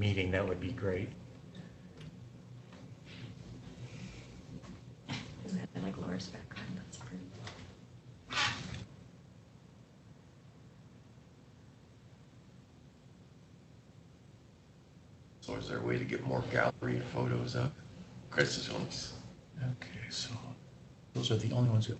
meeting, that would be great. I like Laura's background. That's pretty. So is there a way to get more gallery photos up? Chris is on. Okay, so those are the only ones that.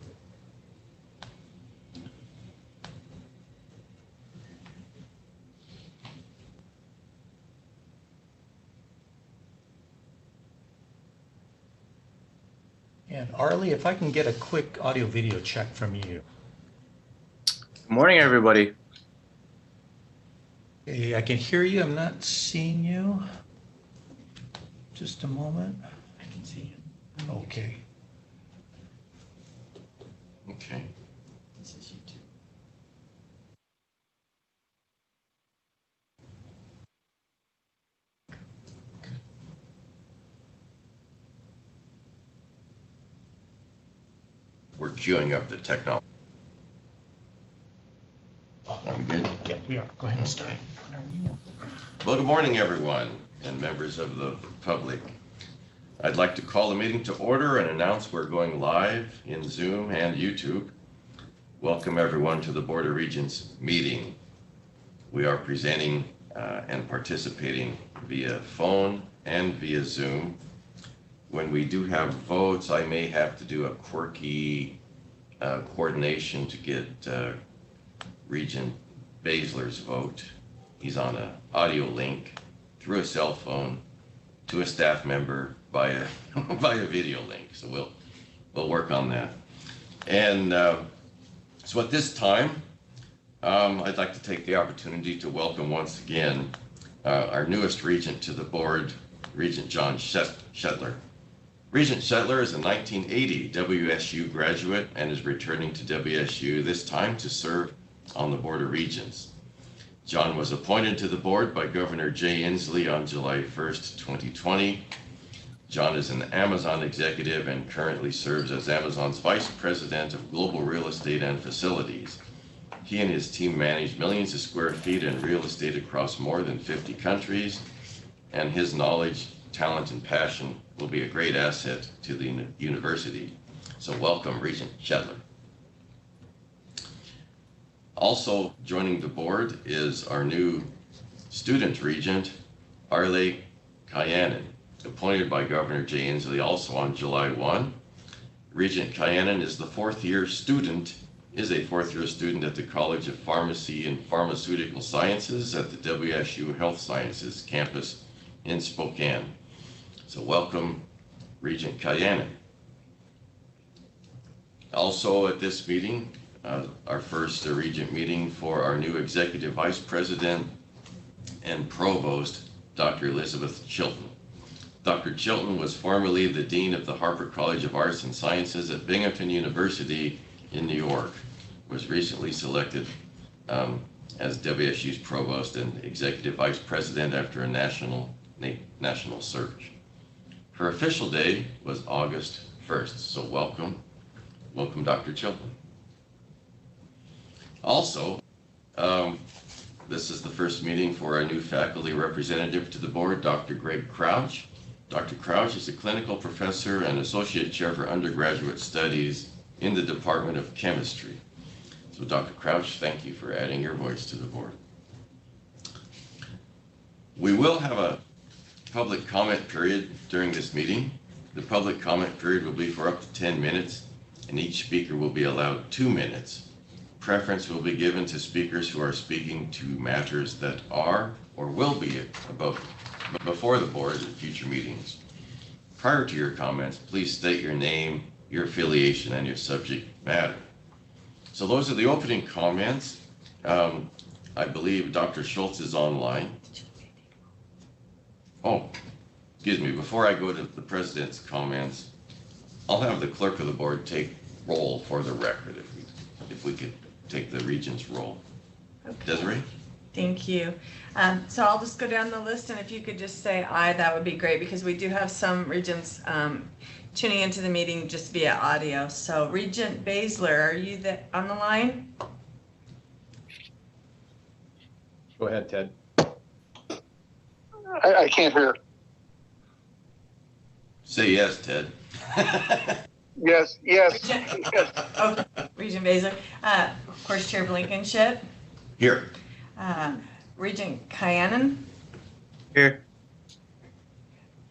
And Arlie, if I can get a quick audio video check from you. Good morning, everybody. Hey, I can hear you. I'm not seeing you. Just a moment. I can see you. Okay. Okay. This is YouTube. We're queuing up the technology. Are we good? Yeah, we are. Go ahead and start. Well, good morning, everyone, and members of the public. I'd like to call the meeting to order and announce we're going live in Zoom and YouTube. Welcome, everyone, to the Board of Regents meeting. We are presenting and participating via phone and via Zoom. When we do have votes, I may have to do a quirky coordination to get Regent Baszler's vote. He's on an audio link through a cell phone to a staff member via video link. So we'll work on that. And so at this time, I'd like to take the opportunity to welcome once again our newest regent to the board, Regent John Shetler. Regent Shetler is a 1980 WSU graduate and is returning to WSU, this time to serve on the Board of Regents. John was appointed to the board by Governor Jay Inslee on July 1st, 2020. John is an Amazon executive and currently serves as Amazon's Vice President of Global Real Estate and Facilities. He and his team manage millions of square feet in real estate across more than 50 countries, and his knowledge, talent, and passion will be a great asset to the university. So welcome, Regent Shetler. Also joining the board is our new student regent, Arlie Kyanan, appointed by Governor Jay Inslee also on July 1. Regent Kyanan is a fourth-year student at the College of Pharmacy and Pharmaceutical Sciences at the WSU Health Sciences campus in Spokane. So welcome, Regent Kyanan. Also at this meeting, our first regent meeting for our new Executive Vice President and Provost, Dr. Elizabeth Chilton. Dr. Chilton was formerly the Dean of the Harper College of Arts and Sciences at Binghamton University in New York, was recently selected as WSU's Provost and Executive Vice President after a national search. Her official day was August 1st, so welcome, Dr. Chilton. Also, this is the first meeting for our new faculty representative to the board, Dr. Greg Crouch. Dr. Crouch is a clinical professor and associate chair for undergraduate studies in the Department of Chemistry. So Dr. Crouch, thank you for adding your voice to the board. We will have a public comment period during this meeting. The public comment period will be for up to 10 minutes, and each speaker will be allowed 2 minutes. Preference will be given to speakers who are speaking to matters that are or will be before the board in future meetings. Prior to your comments, please state your name, your affiliation, and your subject matter. So those are the opening comments. I believe Dr. Schultz is online. Oh, excuse me, before I go to the president's comments, I'll have the clerk of the board take roll for the record if we could take the regent's roll. Okay. Desiree? Thank you. So I'll just go down the list, and if you could just say aye, that would be great, because we do have some regents tuning into the meeting just via audio. So Regent Baszler, are you on the line? Go ahead, Ted. I can't hear. Say yes, Ted. Yes, yes. Regent, oh, Regent Baszler. Of course, Chair Blankenship. Here. Regent Kyanan. Here.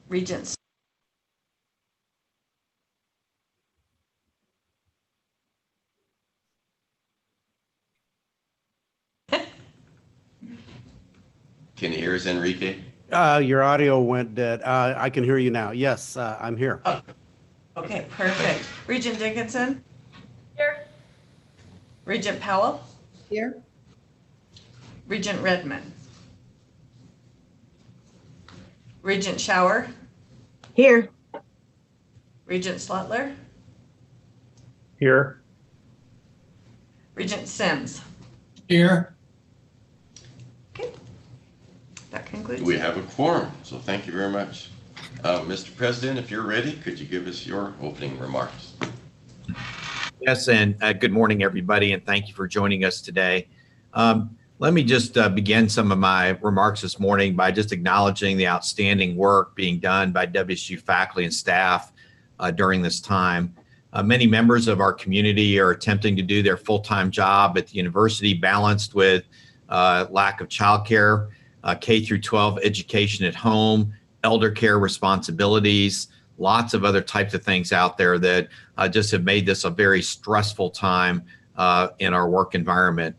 Regent. Can you hear us, Enrique? Your audio went dead. I can hear you now. Yes, I'm here. Oh, okay, perfect. Regent Dickinson. Here. Regent Powell. Here. Regent Redmond. Regent Shower. Here. Regent Slutler. Here. Regent Sims. Here. Okay. That concludes. We have a quorum, so thank you very much. Mr. President, if you're ready, could you give us your opening remarks? Yes, and good morning, everybody, and thank you for joining us today. Let me just begin some of my remarks this morning by just acknowledging the outstanding work being done by WSU faculty and staff during this time. Many members of our community are attempting to do their full-time job at the university, balanced with lack of childcare, K through 12 education at home, elder care responsibilities, lots of other types of things out there that just have made this a very stressful time in our work environment.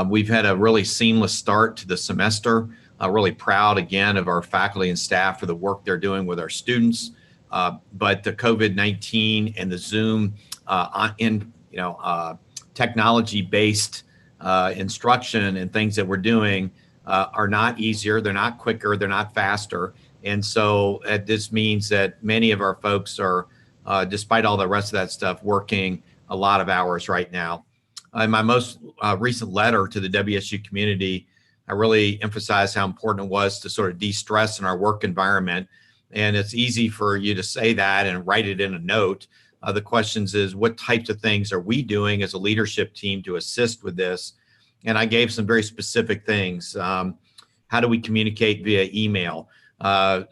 We've had a really seamless start to the semester. Really proud again of our faculty and staff for the work they're doing with our students. But the COVID-19 and the Zoom technology-based instruction and things that we're doing are not easier. They're not quicker. They're not faster. And so this means that many of our folks are, despite all the rest of that stuff, working a lot of hours right now. In my most recent letter to the WSU community, I really emphasized how important it was to sort of de-stress in our work environment. And it's easy for you to say that and write it in a note. The questions is, what types of things are we doing as a leadership team to assist with this? And I gave some very specific things. How do we communicate via email?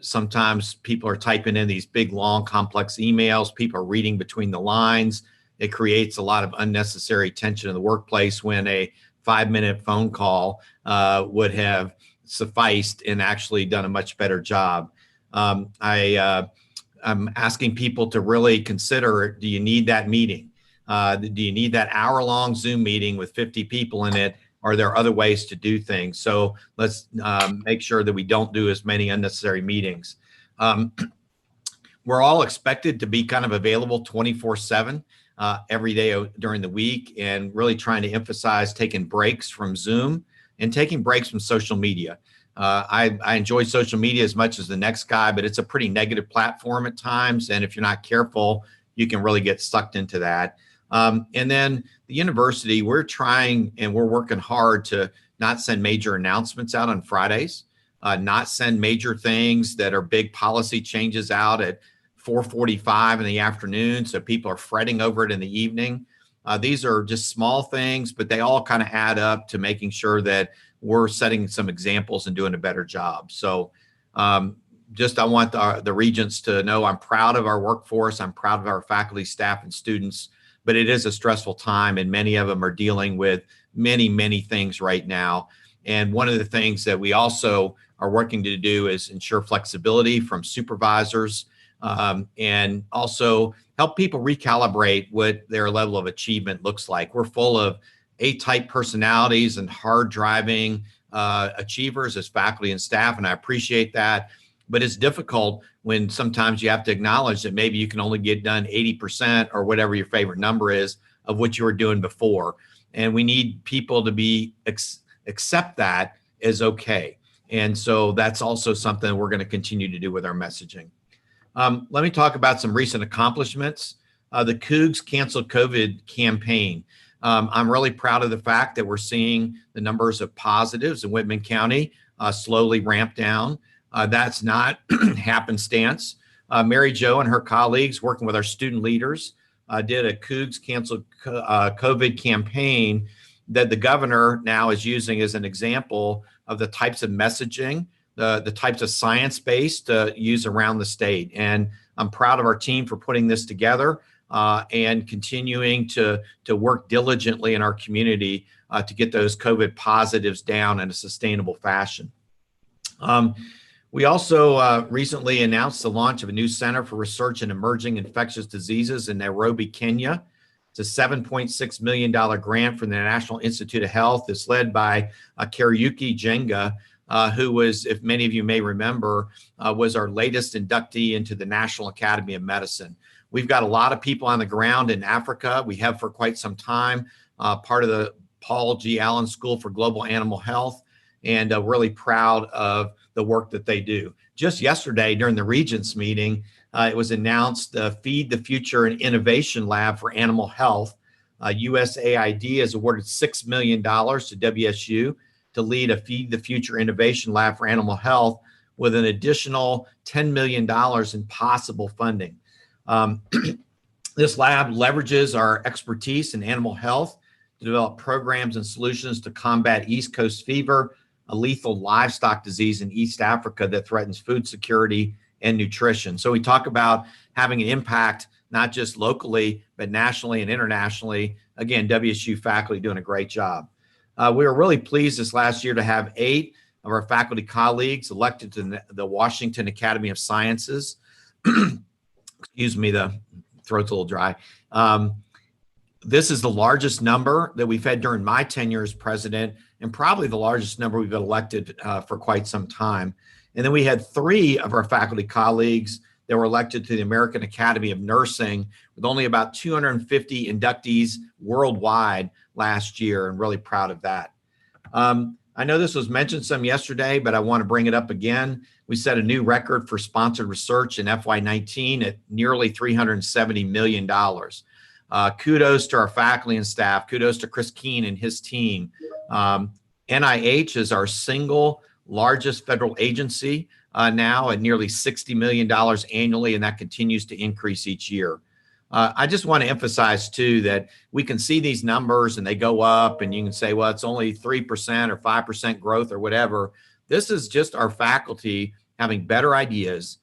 Sometimes people are typing in these big, long, complex emails. People are reading between the lines. It creates a lot of unnecessary tension in the workplace when a 5-minute phone call would have sufficed and actually done a much better job. I'm asking people to really consider, do you need that meeting? Do you need that hour-long Zoom meeting with 50 people in it? Are there other ways to do things? So let's make sure that we don't do as many unnecessary meetings. We're all expected to be kind of available 24/7 every day during the week, and really trying to emphasize taking breaks from Zoom and taking breaks from social media. I enjoy social media as much as the next guy, but it's a pretty negative platform at times. And if you're not careful, you can really get sucked into that. And then the university, we're trying and we're working hard to not send major announcements out on Fridays, not send major things that are big policy changes out at 4:45 in the afternoon, so people are fretting over it in the evening. These are just small things, but they all kind of add up to making sure that we're setting some examples and doing a better job. So I want the Regents to know I'm proud of our workforce. I'm proud of our faculty, staff, and students, but it is a stressful time, and many of them are dealing with many, many things right now. And one of the things that we also are working to do is ensure flexibility from supervisors, and also help people recalibrate what their level of achievement looks like. We're full of A-type personalities and hard driving achievers as faculty and staff, and I appreciate that. But it's difficult when sometimes you have to acknowledge that maybe you can only get done 80% or whatever your favorite number is of what you were doing before. And we need people to be accept that as okay. And so that's also something we're going to continue to do with our messaging. Let me talk about some recent accomplishments. The Cougs Canceled COVID campaign. I'm really proud of the fact that we're seeing the numbers of positives in Whitman County slowly ramp down. That's not happenstance. Mary Jo and her colleagues, working with our student leaders, did a Cougs Canceled COVID campaign that the governor now is using as an example of the types of messaging the types of science-based use around the state. And I'm proud of our team for putting this together and continuing to work diligently in our community to get those COVID positives down in a sustainable fashion. We also recently announced the launch of a new Center for Research in Emerging Infectious Diseases in Nairobi, Kenya. It's a $7.6 million grant from the National Institute of Health. It's led by Kariuki Jenga, who was, if many of you may remember, was our latest inductee into the National Academy of Medicine. We've got a lot of people on the ground in Africa. We have for quite some time, part of the Paul G. Allen School for Global Animal Health, and really proud of the work that they do. Just yesterday during the Regents meeting, it was announced the Feed the Future and Innovation Lab for Animal Health. USAID has awarded $6 million to WSU to lead a Feed the Future Innovation Lab for Animal Health with an additional $10 million in possible funding. This lab leverages our expertise in animal health to develop programs and solutions to combat East Coast fever, a lethal livestock disease in East Africa that threatens food security and nutrition. So we talk about having an impact, not just locally, but nationally and internationally. Again, WSU faculty doing a great job. We were really pleased this last year to have 8 of our faculty colleagues elected to the Washington Academy of Sciences. Excuse me, the throat's a little dry. This is the largest number that we've had during my tenure as president, and probably the largest number we've elected for quite some time. And then we had 3 of our faculty colleagues that were elected to the American Academy of Nursing, with only about 250 inductees worldwide last year, and really proud of that. I know this was mentioned some yesterday, but I want to bring it up again. We set a new record for sponsored research in FY19 at nearly $370 million. Kudos to our faculty and staff. Kudos to Chris Keene and his team. NIH is our single largest federal agency now at nearly $60 million annually, and that continues to increase each year. I just want to emphasize too that we can see these numbers and they go up, and you can say, well, it's only 3% or 5% growth or whatever. This is just our faculty having better ideas,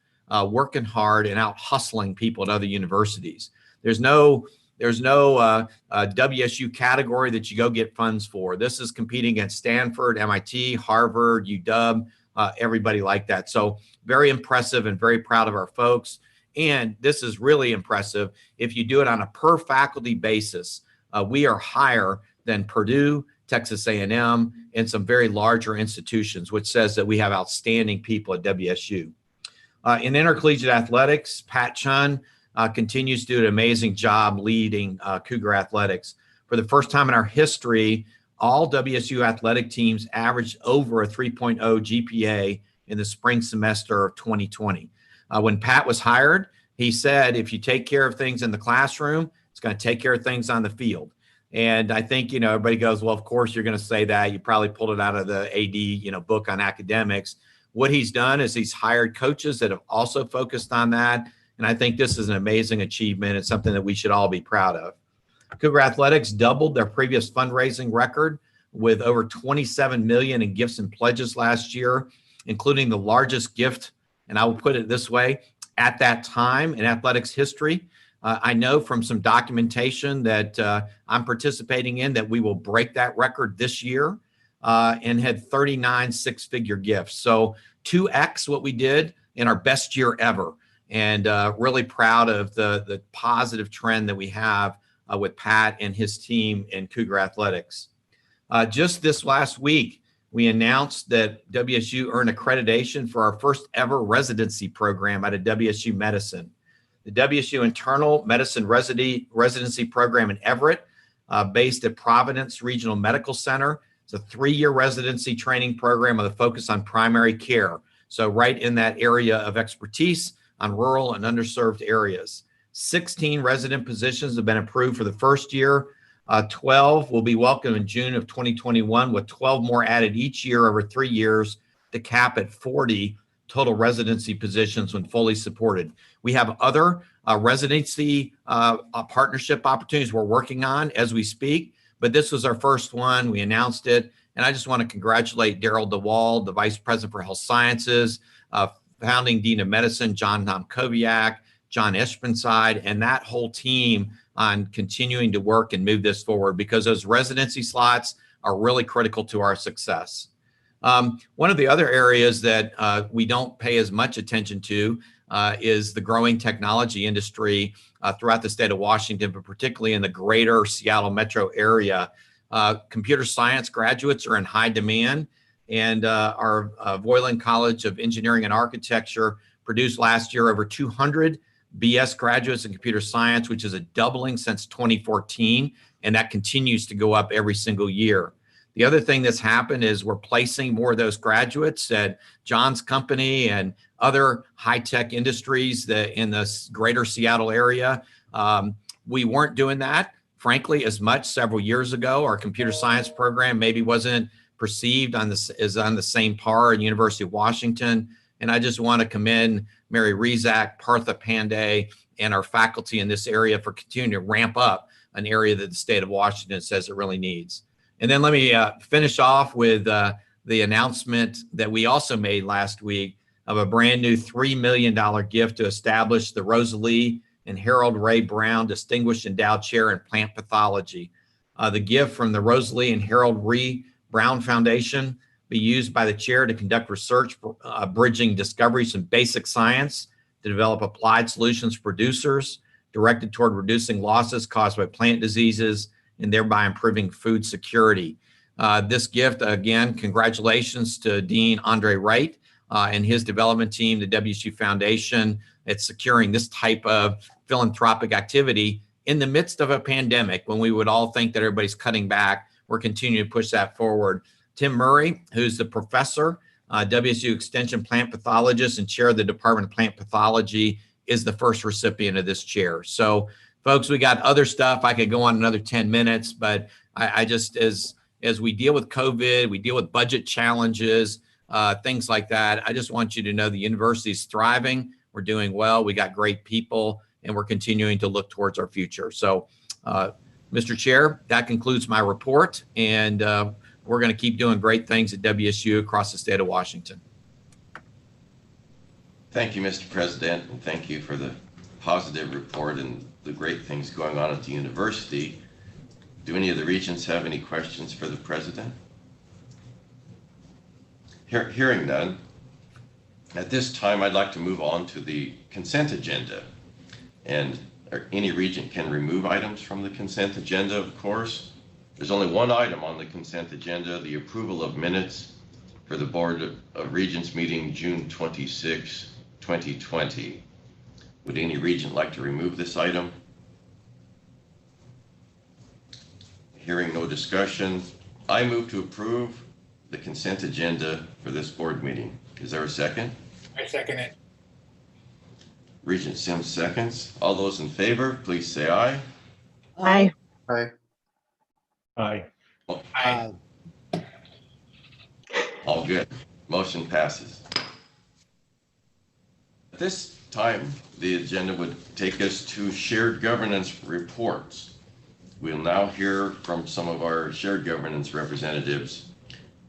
working hard, and out hustling people at other universities. There's no WSU category that you go get funds for. This is competing against Stanford, MIT, Harvard, UW, everybody like that. So very impressive and very proud of our folks. And this is really impressive. If you do it on a per faculty basis, we are higher than Purdue, Texas A&M, and some very larger institutions, which says that we have outstanding people at WSU. In intercollegiate athletics, Pat Chun continues to do an amazing job leading Cougar athletics. For the first time in our history, all WSU athletic teams averaged over a 3.0 GPA in the spring semester of 2020. When Pat was hired, he said, if you take care of things in the classroom, it's going to take care of things on the field. And I think, everybody goes, well, of course you're going to say that. You probably pulled it out of the AD, book on academics. What he's done is he's hired coaches that have also focused on that. And I think this is an amazing achievement. It's something that we should all be proud of. Cougar Athletics doubled their previous fundraising record with over $27 million in gifts and pledges last year, including the largest gift, and I will put it this way, at that time in athletics history. I know from some documentation that I'm participating in that we will break that record this year and had 39 six-figure gifts. So 2x what we did in our best year ever. And really proud of the positive trend that we have with Pat and his team in Cougar Athletics. Just this last week, we announced that WSU earned accreditation for our first ever residency program out of WSU Medicine. The WSU Internal Medicine Residency Program in Everett, based at Providence Regional Medical Center. It's a 3-year residency training program with a focus on primary care. So right in that area of expertise on rural and underserved areas. 16 resident positions have been approved for the first year. 12 will be welcome in June of 2021, with 12 more added each year over 3 years to cap at 40 total residency positions when fully supported. We have other residency partnership opportunities we're working on as we speak, but this was our first one. We announced it, And I just want to congratulate Daryl DeWall, the Vice President for Health Sciences, founding Dean of Medicine, John Tomkoviak, John Espenside, and that whole team on continuing to work and move this forward, because those residency slots are really critical to our success. One of the other areas that we don't pay as much attention to is the growing technology industry throughout the state of Washington, but particularly in the greater Seattle metro area. Computer science graduates are in high demand, and our Voiland College of Engineering and Architecture produced last year over 200 BS graduates in computer science, which is a doubling since 2014, and that continues to go up every single year. The other thing that's happened is we're placing more of those graduates at John's company and other high-tech industries that in the greater Seattle area. We weren't doing that, frankly, as much several years ago. Our computer science program maybe wasn't perceived on the same par at University of Washington. And I just want to commend Mary Rezak, Partha Pandey, and our faculty in this area for continuing to ramp up an area that the state of Washington says it really needs. And then let me finish off with the announcement that we also made last week of a brand new $3 million gift to establish the Rosalie and Harold Ray Brown Distinguished Endowed Chair in Plant Pathology. The gift from the Rosalie and Harold Ray Brown Foundation be used by the chair to conduct research bridging discoveries in basic science to develop applied solutions for producers directed toward reducing losses caused by plant diseases and thereby improving food security. This gift, again, congratulations to Dean Andre Wright and his development team, the WSU Foundation, at securing this type of philanthropic activity in the midst of a pandemic when we would all think that everybody's cutting back. We're continuing to push that forward. Tim Murray, who's the professor, WSU Extension plant pathologist and chair of the Department of Plant Pathology, is the first recipient of this chair. So, folks, we got other stuff. I could go on another 10 minutes, but I just, as we deal with COVID, we deal with budget challenges, things like that, I just want you to know the university is thriving. We're doing well. We got great people, and we're continuing to look towards our future. So, Mr. Chair, that concludes my report, and we're going to keep doing great things at WSU across the state of Washington. Thank you, Mr. President, and thank you for the positive report and the great things going on at the university. Do any of the regents have any questions for the president? Hearing none, at this time I'd like to move on to the consent agenda. And any regent can remove items from the consent agenda, of course. There's only one item on the consent agenda, the approval of minutes for the Board of Regents meeting June 26, 2020. Would any regent like to remove this item? Hearing no discussion, I move to approve the consent agenda for this board meeting. Is there a second? I second it. Regent Sims seconds. All those in favor, please say aye. Aye. Aye. Aye. Aye. All good. Motion passes. At this time, the agenda would take us to shared governance reports. We'll now hear from some of our shared governance representatives,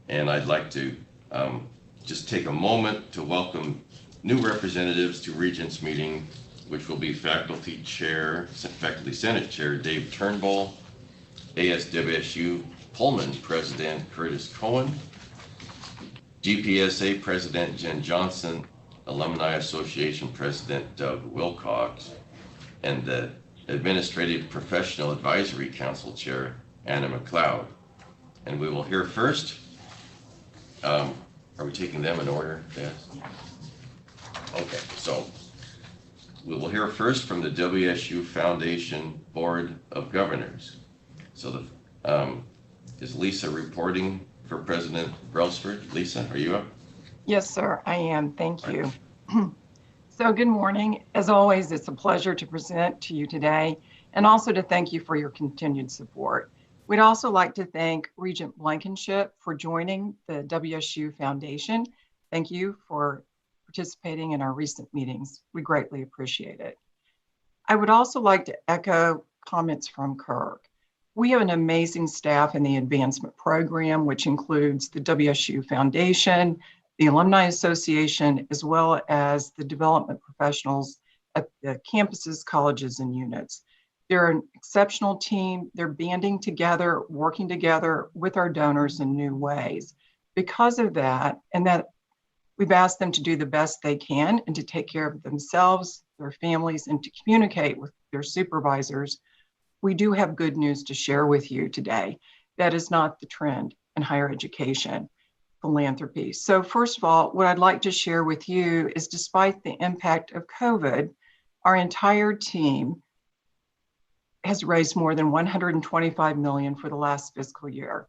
and I'd like to just take a moment to welcome new representatives to Regents meeting, which will be Faculty Senate Chair Dave Turnbull, ASWSU Pullman President Curtis Cohen, GPSA President Jen Johnson, Alumni Association President Doug Wilcox, and the Administrative Professional Advisory Council Chair Anna McLeod. And we will hear first, are we taking them in order? Yes. Okay, so we will hear first from the WSU Foundation Board of Governors. So is Lisa reporting for President Brelsford? Lisa, are you up? Yes, sir, I am. Thank you. So good morning. As always, it's a pleasure to present to you today and also to thank you for your continued support. We'd also like to thank Regent Blankenship for joining the WSU Foundation. Thank you for participating in our recent meetings. We greatly appreciate it. I would also like to echo comments from Kirk. We have an amazing staff in the advancement program, which includes the WSU Foundation, the Alumni Association, as well as the development professionals at the campuses, colleges, and units. They're an exceptional team. They're banding together, working together with our donors in new ways. Because of that, and that we've asked them to do the best they can and to take care of themselves, their families, and to communicate with their supervisors, we do have good news to share with you today. That is not the trend in higher education philanthropy. So first of all, what I'd like to share with you is despite the impact of COVID, our entire team has raised more than $125 million for the last fiscal year.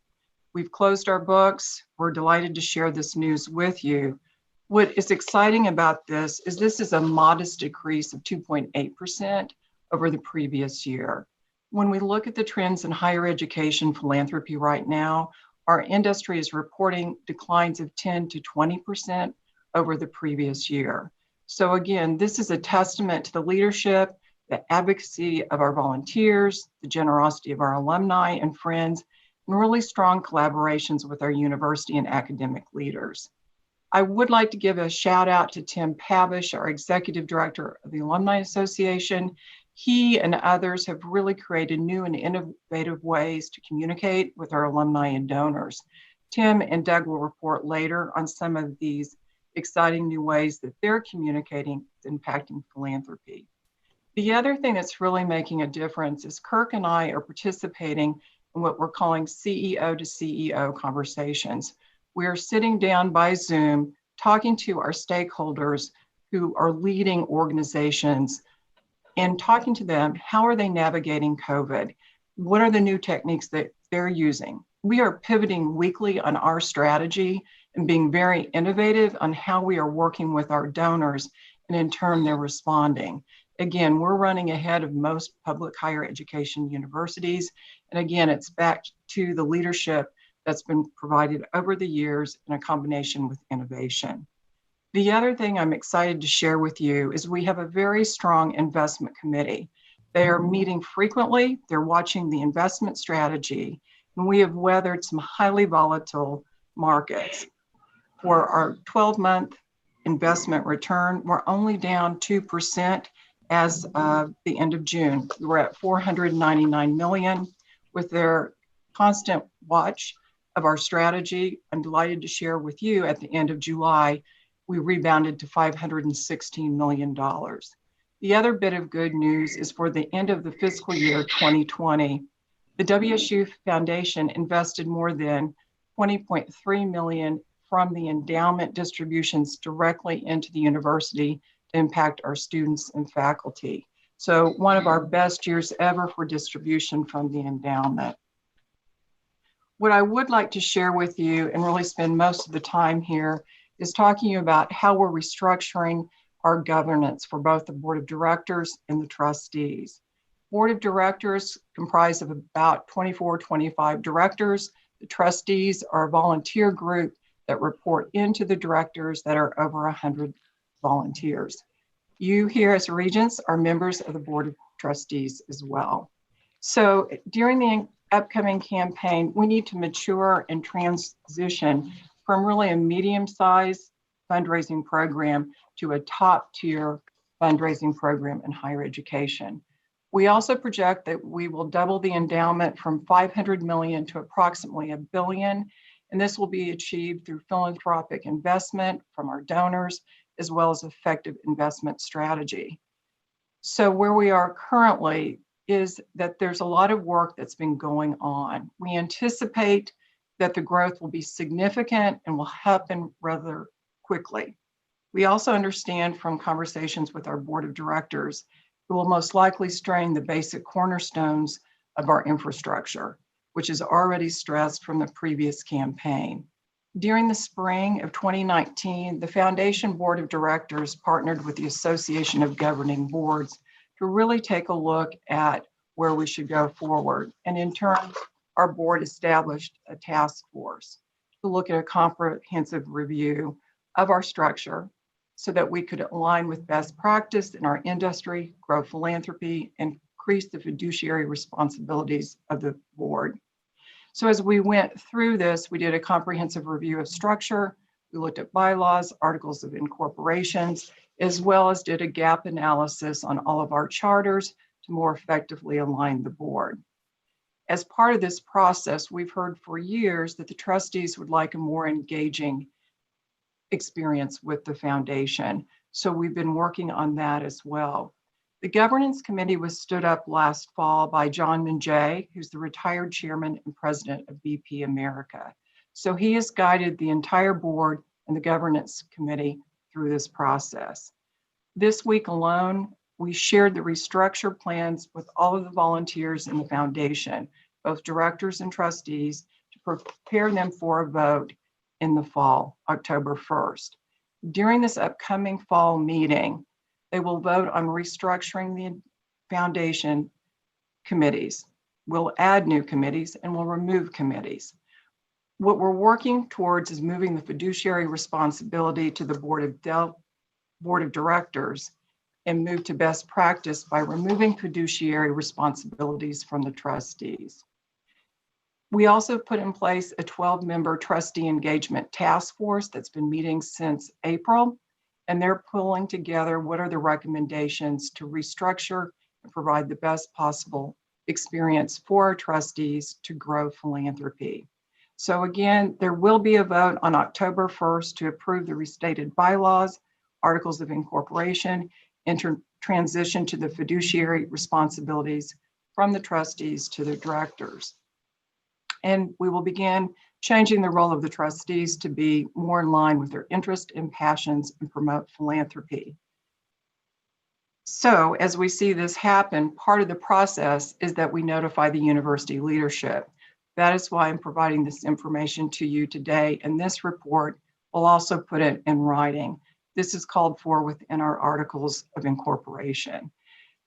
We've closed our books. We're delighted to share this news with you. What is exciting about this is a modest decrease of 2.8% over the previous year. When we look at the trends in higher education philanthropy right now, our industry is reporting declines of 10 to 20% over the previous year. So again, this is a testament to the leadership, the advocacy of our volunteers, the generosity of our alumni and friends, and really strong collaborations with our university and academic leaders. I would like to give a shout out to Tim Pavish, our executive director of the Alumni Association. He and others have really created new and innovative ways to communicate with our alumni and donors. Tim and Doug will report later on some of these exciting new ways that they're communicating impacting philanthropy. The other thing that's really making a difference is Kirk and I are participating in what we're calling CEO to CEO conversations. We're sitting down by Zoom, talking to our stakeholders who are leading organizations and talking to them, how are they navigating COVID? What are the new techniques that they're using? We are pivoting weekly on our strategy and being very innovative on how we are working with our donors, and in turn, they're responding. Again, we're running ahead of most public higher education universities. And again, it's back to the leadership that's been provided over the years in a combination with innovation. The other thing I'm excited to share with you is we have a very strong investment committee. They are meeting frequently, they're watching the investment strategy, and we have weathered some highly volatile markets. For our 12-month investment return, we're only down 2% as of the end of June. We're at $499 million. With their constant watch of our strategy, I'm delighted to share with you at the end of July, we rebounded to $516 million. The other bit of good news is for the end of the fiscal year 2020, the WSU Foundation invested more than $20.3 million from the endowment distributions directly into the university to impact our students and faculty. So one of our best years ever for distribution from the endowment. What I would like to share with you and really spend most of the time here is talking about how we're restructuring our governance for both the board of directors and the trustees. Board of directors comprise of about 24, 25 directors. The trustees are a volunteer group that report into the directors that are over 100 volunteers. You here as Regents are members of the board of trustees as well. So during the upcoming campaign, we need to mature and transition from really a medium-sized fundraising program to a top-tier fundraising program in higher education. We also project that we will double the endowment from $500 million to approximately $1 billion, and this will be achieved through philanthropic investment from our donors, as well as effective investment strategy. So where we are currently is that there's a lot of work that's been going on. We anticipate that the growth will be significant and will happen rather quickly. We also understand from conversations with our board of directors, it will most likely strain the basic cornerstones of our infrastructure, which is already stressed from the previous campaign. During the spring of 2019, the Foundation Board of Directors partnered with the Association of Governing Boards to really take a look at where we should go forward. And in turn, our board established a task force to look at a comprehensive review of our structure so that we could align with best practice in our industry, grow philanthropy, and increase the fiduciary responsibilities of the board. So as we went through this, we did a comprehensive review of structure. We looked at bylaws, articles of incorporations, as well as did a gap analysis on all of our charters to more effectively align the board. As part of this process, we've heard for years that the trustees would like a more engaging experience with the foundation. So we've been working on that as well. The governance committee was stood up last fall by John Minjay, who's the retired chairman and president of BP America. So he has guided the entire board and the governance committee through this process. This week alone, we shared the restructure plans with all of the volunteers in the foundation, both directors and trustees, to prepare them for a vote in the fall, October 1st. During this upcoming fall meeting, they will vote on restructuring the foundation committees. We'll add new committees and we'll remove committees. What we're working towards is moving the fiduciary responsibility to the board of directors and move to best practice by removing fiduciary responsibilities from the trustees. We also put in place a 12-member trustee engagement task force that's been meeting since April, and they're pulling together what are the recommendations to restructure and provide the best possible experience for our trustees to grow philanthropy. So again, there will be a vote on October 1st to approve the restated bylaws, articles of incorporation, and transition to the fiduciary responsibilities from the trustees to the directors. And we will begin changing the role of the trustees to be more in line with their interests and passions and promote philanthropy. So as we see this happen, part of the process is that we notify the university leadership. That is why I'm providing this information to you today. And this report will also put it in writing. This is called for within our articles of incorporation.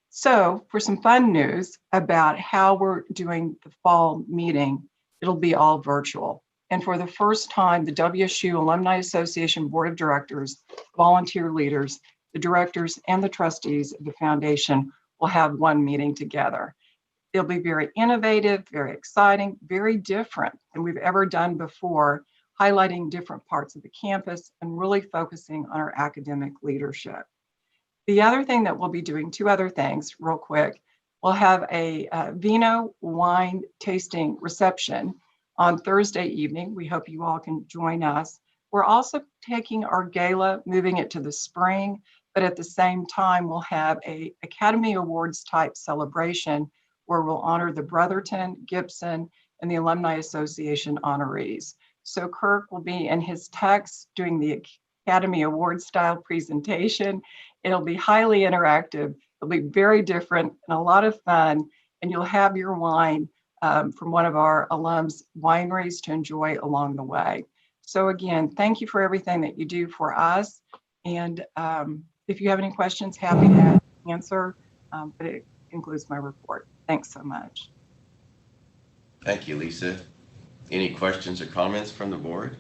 So for some fun news about how we're doing the fall meeting, it'll be all virtual. And for the first time, the WSU Alumni Association Board of Directors, volunteer leaders, the directors and the trustees of the foundation will have one meeting together. It'll be very innovative, very exciting, very different than we've ever done before, highlighting different parts of the campus and really focusing on our academic leadership. The other thing that we'll be doing, two other things real quick, we'll have a vino wine tasting reception on Thursday evening. We hope you all can join us. We're also taking our gala, moving it to the spring, but at the same time, we'll have a Academy Awards type celebration where we'll honor the Brotherton, Gibson, and the Alumni Association honorees. So Kirk will be in his tux doing the Academy Award style presentation. It'll be highly interactive. It'll be very different and a lot of fun. And you'll have your wine from one of our alums' wineries to enjoy along the way. So again, thank you for everything that you do for us. And if you have any questions, happy to answer, but it concludes my report. Thanks so much. Thank you, Lisa. Any questions or comments from the board?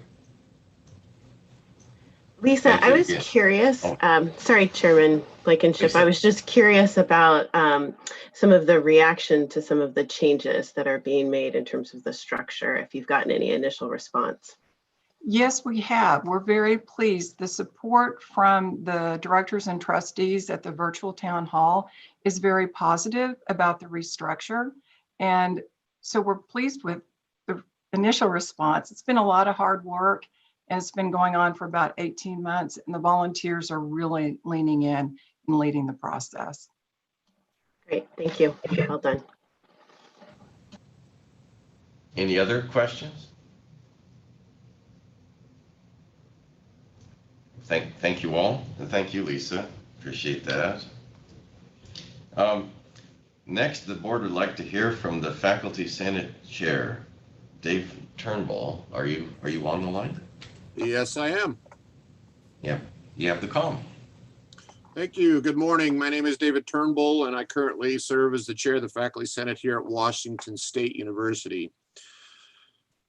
Lisa, Thank I you was again. curious, Oh. sorry, Chairman Blankenship, Lisa. I was just curious about some of the reaction to some of the changes that are being made in terms of the structure, if you've gotten any initial response. Yes, we have. We're very pleased. The support from the directors and trustees at the virtual town hall is very positive about the restructure. And so we're pleased with the initial response. It's been a lot of hard work and it's been going on for about 18 months and the volunteers are really leaning in and leading the process. Great, thank you. Well done. Any other questions? Thank you all, and thank you, Lisa. Appreciate that. Next, the board would like to hear from the Faculty Senate Chair, Dave Turnbull. Are you on the line? Yes, I am. Yep, you have the call. Thank you. Good morning. My name is David Turnbull, and I currently serve as the chair of the Faculty Senate here at Washington State University.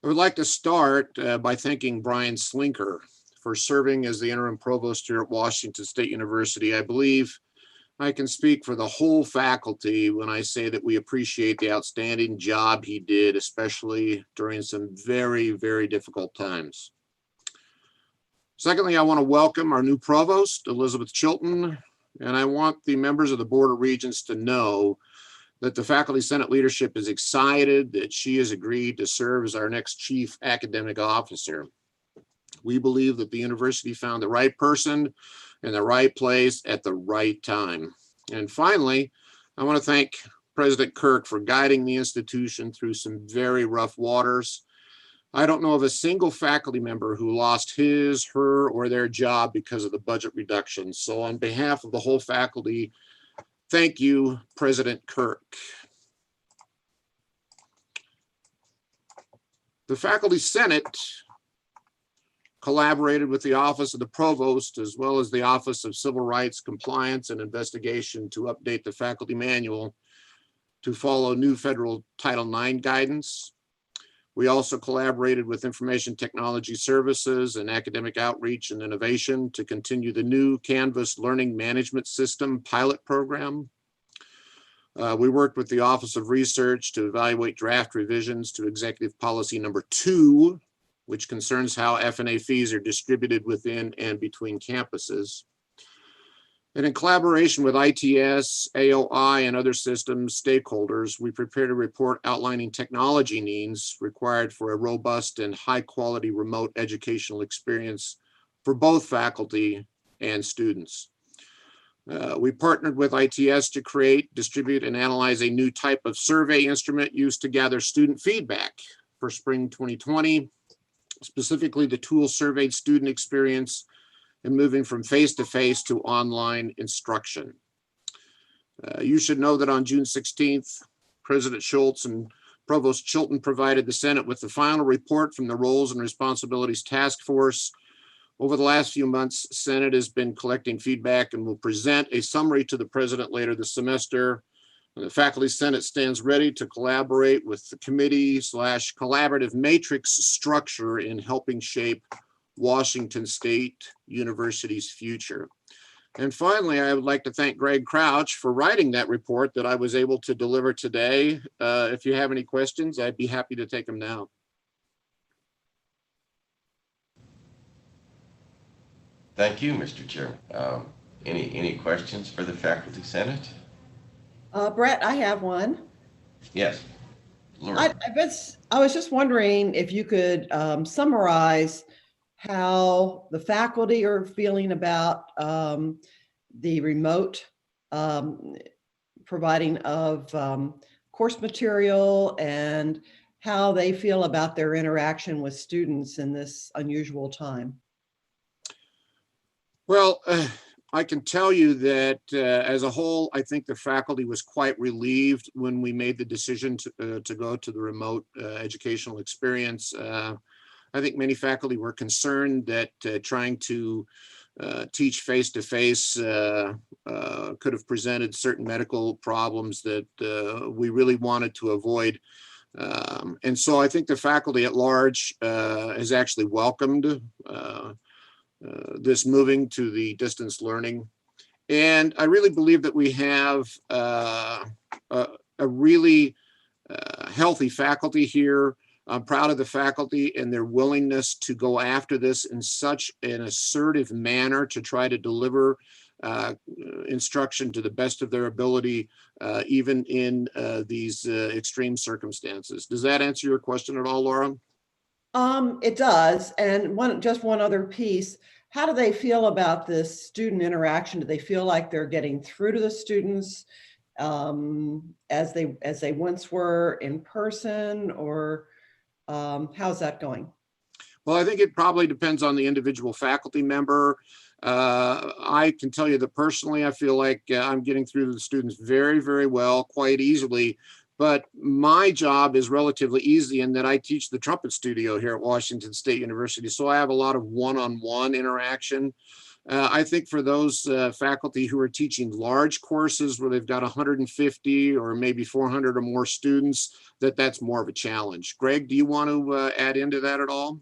I would like to start by thanking Brian Slinker for serving as the interim provost here at Washington State University. I believe I can speak for the whole faculty when I say that we appreciate the outstanding job he did, especially during some very, very difficult times. Secondly, I want to welcome our new provost, Elizabeth Chilton, and I want the members of the Board of Regents to know that the Faculty Senate leadership is excited that she has agreed to serve as our next Chief Academic Officer. We believe that the university found the right person in the right place at the right time. And finally, I want to thank President Kirk for guiding the institution through some very rough waters. I don't know of a single faculty member who lost his, her, or their job because of the budget reductions. So on behalf of the whole faculty, thank you, President Kirk. The Faculty Senate collaborated with the Office of the Provost as well as the Office of Civil Rights Compliance and Investigation to update the faculty manual to follow new federal Title IX guidance. We also collaborated with Information Technology Services and Academic Outreach and Innovation to continue the new Canvas Learning Management System pilot program. We worked with the Office of Research to evaluate draft revisions to Executive Policy Number 2, which concerns how F&A fees are distributed within and between campuses. And in collaboration with ITS, AOI, and other systems stakeholders, we prepared a report outlining technology needs required for a robust and high-quality remote educational experience for both faculty and students. We partnered with ITS to create, distribute, and analyze a new type of survey instrument used to gather student feedback for spring 2020. Specifically, the tool surveyed student experience in moving from face-to-face to online instruction. You should know that on June 16th, President Schultz and Provost Chilton provided the Senate with the final report from the Roles and Responsibilities Task Force. Over the last few months, Senate has been collecting feedback and will present a summary to the President later this semester. The Faculty Senate stands ready to collaborate with the committee/collaborative matrix structure in helping shape Washington State University's future. And finally, I would like to thank Greg Crouch for writing that report that I was able to deliver today. If you have any questions, I'd be happy to take them now. Thank you, Mr. Chair. Any questions for the Faculty Senate? Brett, I have one. Yes. Laura. I was just wondering if you could summarize how the faculty are feeling about the remote providing of course material and how they feel about their interaction with students in this unusual time. Well, I can tell you that as a whole, I think the faculty was quite relieved when we made the decision to go to the remote educational experience. I think many faculty were concerned that trying to teach face-to-face could have presented certain medical problems that we really wanted to avoid. And so I think the faculty at large has actually welcomed this moving to the distance learning. And I really believe that we have a really healthy faculty here. I'm proud of the faculty and their willingness to go after this in such an assertive manner to try to deliver instruction to the best of their ability, even in these extreme circumstances. Does that answer your question at all, Laura? It does. And just one other piece. How do they feel about this student interaction? Do they feel like they're getting through to the students as they once were in person, or how's that going? Well, I think it probably depends on the individual faculty member. I can tell you that personally, I feel like I'm getting through to the students very, very well, quite easily. But my job is relatively easy in that I teach the trumpet studio here at Washington State University. So I have a lot of one-on-one interaction. I think for those faculty who are teaching large courses where they've got 150 or maybe 400 or more students, that's more of a challenge. Greg, do you want to add into that at all?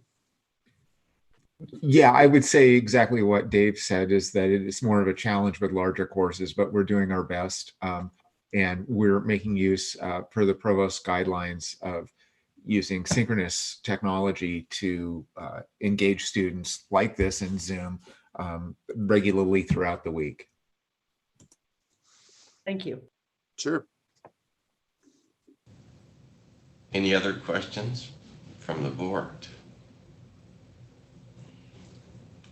Yeah, I would say exactly what Dave said, is that it's more of a challenge with larger courses, but we're doing our best. And we're making use, per the provost guidelines, of using synchronous technology to engage students like this in Zoom regularly throughout the week. Thank you. Sure. Any other questions from the board?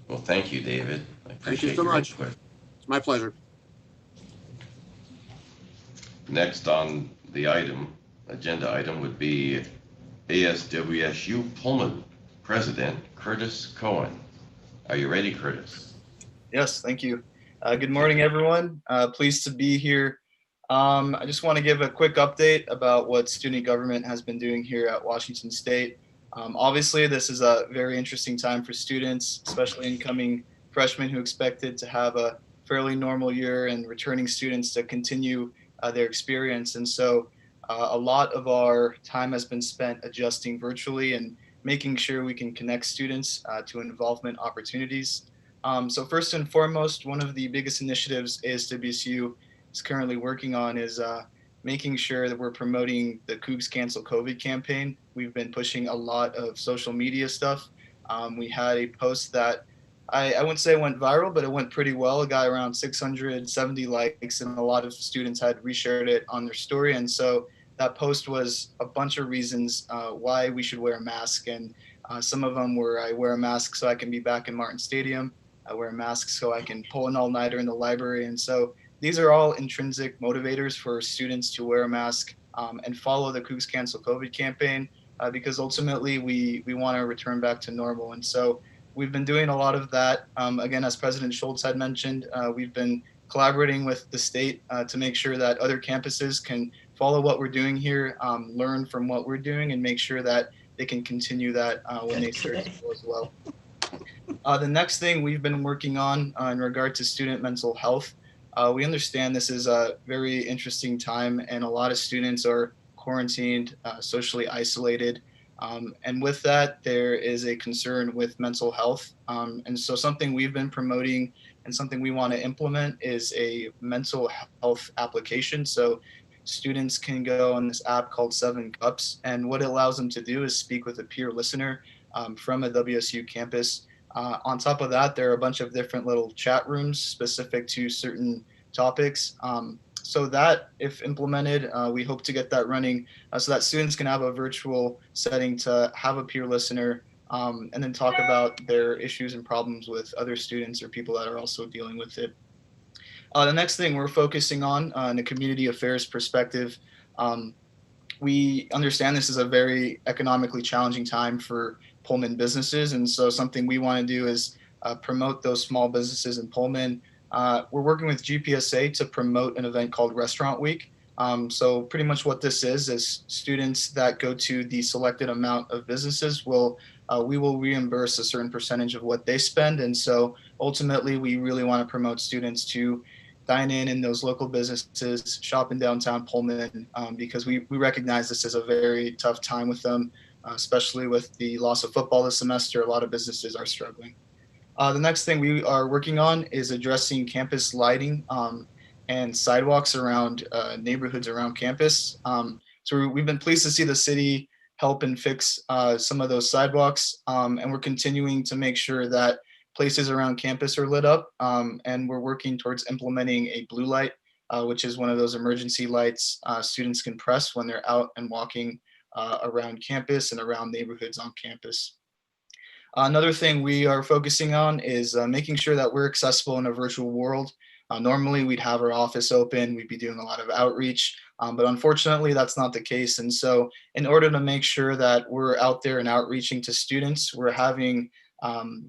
Well, thank you, David. I Thank you appreciate so your much. input. It's my pleasure. Next on the agenda item would be ASWSU Pullman President Curtis Cohen. Are you ready, Curtis? Yes, thank you. Good morning, everyone. Pleased to be here. I just want to give a quick update about what student government has been doing here at Washington State. Obviously, this is a very interesting time for students, especially incoming freshmen who expected to have a fairly normal year, and returning students to continue their experience. And so a lot of our time has been spent adjusting virtually and making sure we can connect students to involvement opportunities. So first and foremost, one of the biggest initiatives ASWSU is currently working on is making sure that we're promoting the Cougs Cancel COVID campaign. We've been pushing a lot of social media stuff. We had a post that I wouldn't say went viral, but it went pretty well. It got around 670 likes, and a lot of students had reshared it on their story. And so that post was a bunch of reasons why we should wear a mask. And some of them were, I wear a mask so I can be back in Martin Stadium. I wear a mask so I can pull an all-nighter in the library. And so these are all intrinsic motivators for students to wear a mask and follow the Cougs Cancel COVID campaign, because ultimately we want to return back to normal. And so we've been doing a lot of that. Again, as President Schultz had mentioned, we've been collaborating with the state to make sure that other campuses can follow what we're doing here, learn from what we're doing, and make sure that they can continue that when they start school as well. The next thing we've been working on in regard to student mental health, we understand this is a very interesting time, and a lot of students are quarantined, socially isolated. And with that, there is a concern with mental health. And so something we've been promoting and something we want to implement is a mental health application. So students can go on this app called 7 Cups, and what it allows them to do is speak with a peer listener from a WSU campus. On top of that, there are a bunch of different little chat rooms specific to certain topics. So that, if implemented, we hope to get that running so that students can have a virtual setting to have a peer listener and then talk about their issues and problems with other students or people that are also dealing with it. The next thing we're focusing on in a community affairs perspective, we understand this is a very economically challenging time for Pullman businesses. And so something we want to do is promote those small businesses in Pullman. We're working with GPSA to promote an event called Restaurant Week. So pretty much what this is students that go to the selected amount of businesses we will reimburse a certain percentage of what they spend. And so ultimately, we really want to promote students to dine in those local businesses, shop in downtown Pullman, because we recognize this is a very tough time with them, especially with the loss of football this semester. A lot of businesses are struggling. The next thing we are working on is addressing campus lighting and sidewalks around neighborhoods around campus. So we've been pleased to see the city help and fix some of those sidewalks, and we're continuing to make sure that places around campus are lit up, and we're working towards implementing a blue light, which is one of those emergency lights students can press when they're out and walking around campus and around neighborhoods on campus. Another thing we are focusing on is making sure that we're accessible in a virtual world. Normally, we'd have our office open, we'd be doing a lot of outreach, but unfortunately, that's not the case. And so in order to make sure that we're out there and outreaching to students, we're having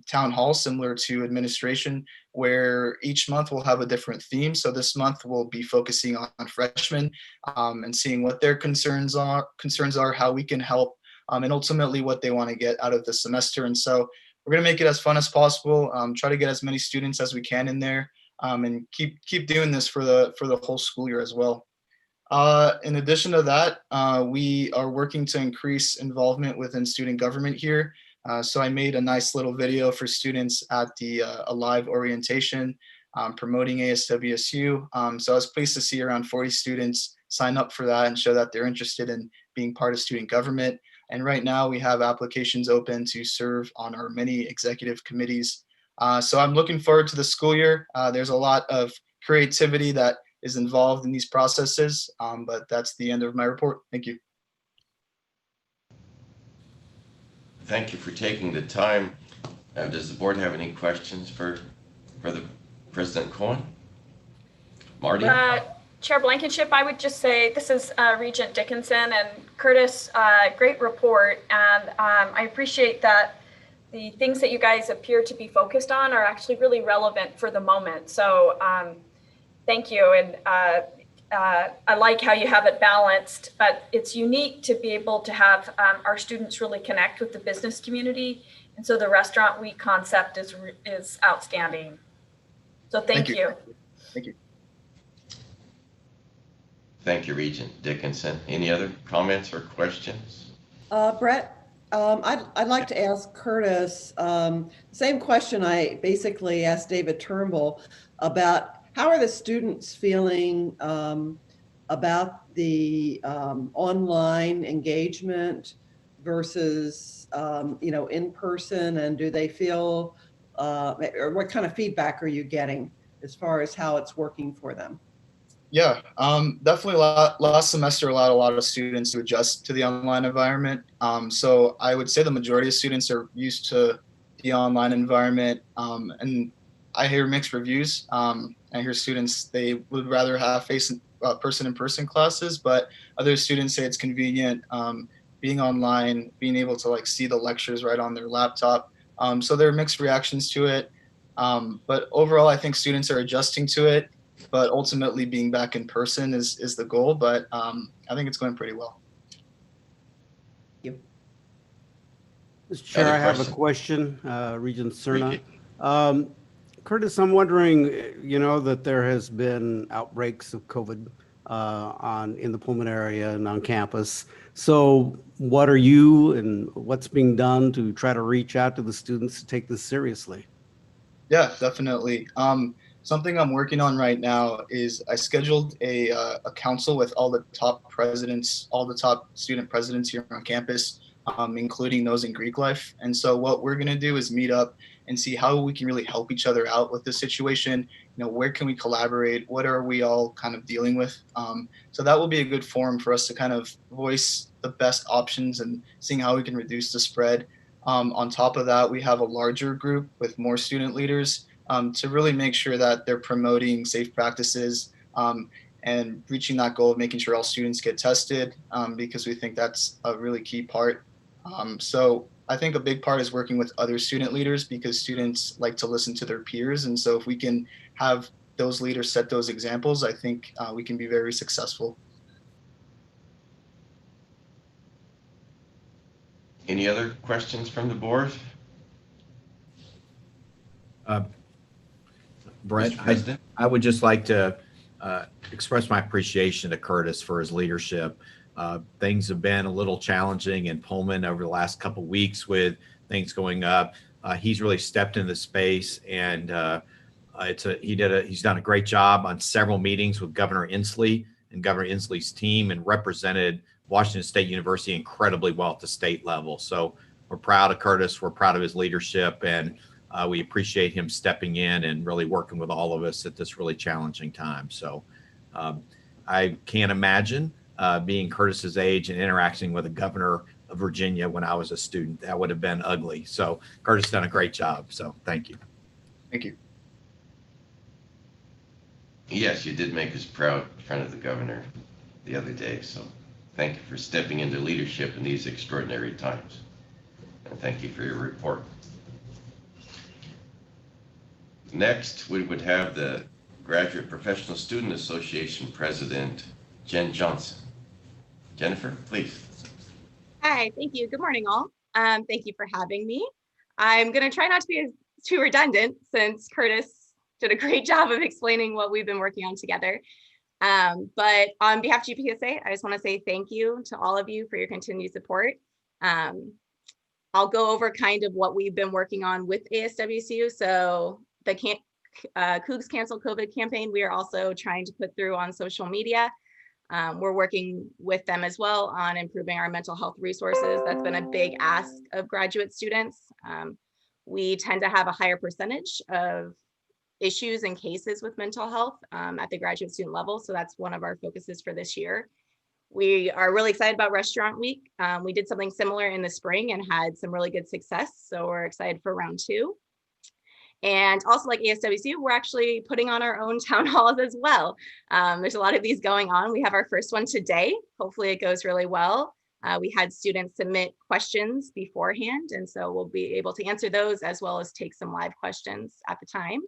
town hall similar to administration, where each month we'll have a different theme. So this month we'll be focusing on freshmen and seeing what their concerns are, how we can help, and ultimately what they want to get out of the semester. And so we're going to make it as fun as possible, try to get as many students as we can in there, and keep doing this for the whole school year as well. In addition to that, we are working to increase involvement within student government here. So I made a nice little video for students at the Alive orientation promoting ASWSU. So I was pleased to see around 40 students sign up for that and show that they're interested in being part of student government. And right now we have applications open to serve on our many executive committees. So I'm looking forward to the school year. There's a lot of creativity that is involved in these processes, but that's the end of my report. Thank you. Thank you for taking the time. Does the board have any questions for the President Cohen? Marty? Chair Blankenship, I would just say this is Regent Dickinson and Curtis, great report. And I appreciate that the things that you guys appear to be focused on are actually really relevant for the moment. So thank you. And I like how you have it balanced, but it's unique to be able to have our students really connect with the business community. And so the Restaurant Week concept is outstanding. So thank you. Thank you. Thank you, Regent Dickinson. Any other comments or questions? Brett, I'd like to ask Curtis, same question I basically asked David Turnbull about how are the students feeling about the online engagement versus in person, and do they feel or what kind of feedback are you getting as far as how it's working for them? Yeah, definitely last semester allowed a lot of students to adjust to the online environment. So I would say the majority of students are used to the online environment, and I hear mixed reviews. I hear students, they would rather have person-in-person classes, but other students say it's convenient being online, being able to like see the lectures right on their laptop. So there are mixed reactions to it. But overall, I think students are adjusting to it, but ultimately being back in person is the goal. But I think it's going pretty well. Mr. Chair, I have a question, Regent Cerna. Curtis, I'm wondering, that there has been outbreaks of COVID in the Pullman area and on campus. So what are you and what's being done to try to reach out to the students to take this seriously? Yeah, definitely. Something I'm working on right now is I scheduled a council with all the top presidents, all the top student presidents here on campus, including those in Greek life. And so what we're going to do is meet up and see how we can really help each other out with this situation. Where can we collaborate? What are we all kind of dealing with? So that will be a good forum for us to kind of voice the best options and seeing how we can reduce the spread. On top of that, we have a larger group with more student leaders to really make sure that they're promoting safe practices and reaching that goal of making sure all students get tested because we think that's a really key part. So I think a big part is working with other student leaders because students like to listen to their peers. And so if we can have those leaders set those examples, I think we can be very successful. Any other questions from the board? Brett, I would just like to express my appreciation to Curtis for his leadership. Things have been a little challenging in Pullman over the last couple of weeks with things going up. He's really stepped into the space, and he's done a great job on several meetings with Governor Inslee and Governor Inslee's team, and represented Washington State University incredibly well at the state level. So we're proud of Curtis. We're proud of his leadership, and we appreciate him stepping in and really working with all of us at this really challenging time. So I can't imagine being Curtis's age and interacting with the governor of Virginia when I was a student. That would have been ugly. So Curtis done a great job. So thank you. Thank you. Yes, you did make us proud in front of the governor the other day. So thank you for stepping into leadership in these extraordinary times. And thank you for your report. Next, we would have the Graduate Professional Student Association President, Jen Johnson. Jennifer, please. Hi, thank you. Good morning, all. Thank you for having me. I'm going to try not to be too redundant since Curtis did a great job of explaining what we've been working on together. But on behalf of GPSA, I just want to say thank you to all of you for your continued support. I'll go over kind of what we've been working on with ASWSU. So the Cougs Cancel COVID campaign, we are also trying to put through on social media. We're working with them as well on improving our mental health resources. That's been a big ask of graduate students. We tend to have a higher percentage of issues and cases with mental health at the graduate student level. So that's one of our focuses for this year. We are really excited about Restaurant Week. We did something similar in the spring and had some really good success. So we're excited for round 2. And also, like ASWSU, we're actually putting on our own town halls as well. There's a lot of these going on. We have our first one today. Hopefully it goes really well. We had students submit questions beforehand, and so we'll be able to answer those as well as take some live questions at the time.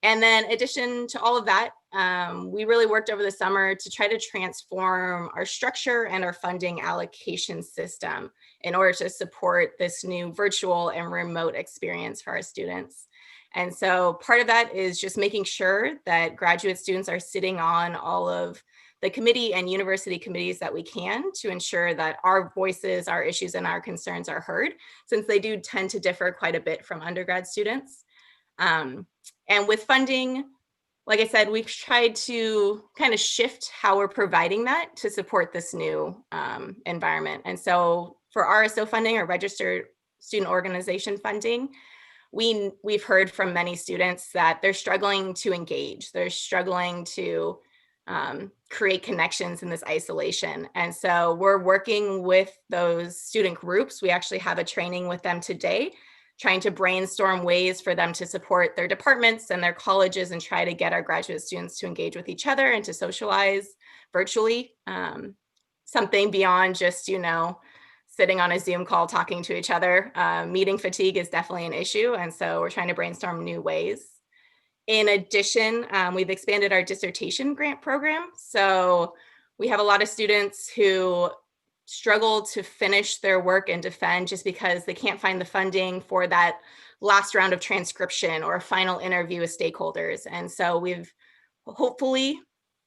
And then in addition to all of that, we really worked over the summer to try to transform our structure and our funding allocation system in order to support this new virtual and remote experience for our students. And so part of that is just making sure that graduate students are sitting on all of the committee and university committees that we can to ensure that our voices, our issues, and our concerns are heard, since they do tend to differ quite a bit from undergrad students. And with funding, like I said, we've tried to kind of shift how we're providing that to support this new environment. And so for RSO funding, or registered student organization funding, we've heard from many students that they're struggling to engage. They're struggling to create connections in this isolation. And so we're working with those student groups. We actually have a training with them today, trying to brainstorm ways for them to support their departments and their colleges and try to get our graduate students to engage with each other and to socialize virtually. Something beyond just, sitting on a Zoom call talking to each other. Meeting fatigue is definitely an issue. And so we're trying to brainstorm new ways. In addition, we've expanded our dissertation grant program. So we have a lot of students who struggle to finish their work and defend just because they can't find the funding for that last round of transcription or a final interview with stakeholders. And so we've hopefully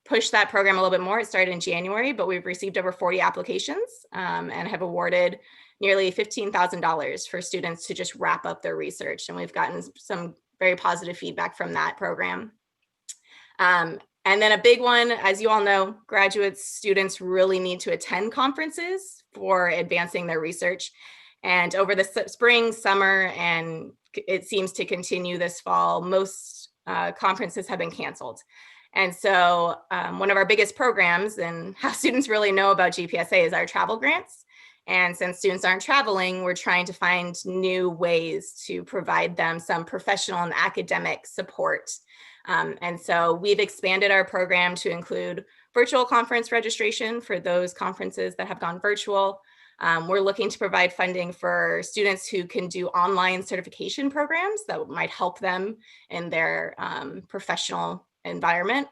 pushed that program a little bit more. It started in January, but we've received over 40 applications and have awarded nearly $15,000 for students to just wrap up their research. And we've gotten some very positive feedback from that program. And then a big one, as you all know, graduate students really need to attend conferences for advancing their research. And over the spring, summer, and it seems to continue this fall, most conferences have been canceled. And so one of our biggest programs and how students really know about GPSA is our travel grants. And since students aren't traveling, we're trying to find new ways to provide them some professional and academic support. And so we've expanded our program to include virtual conference registration for those conferences that have gone virtual. We're looking to provide funding for students who can do online certification programs that might help them in their professional environment.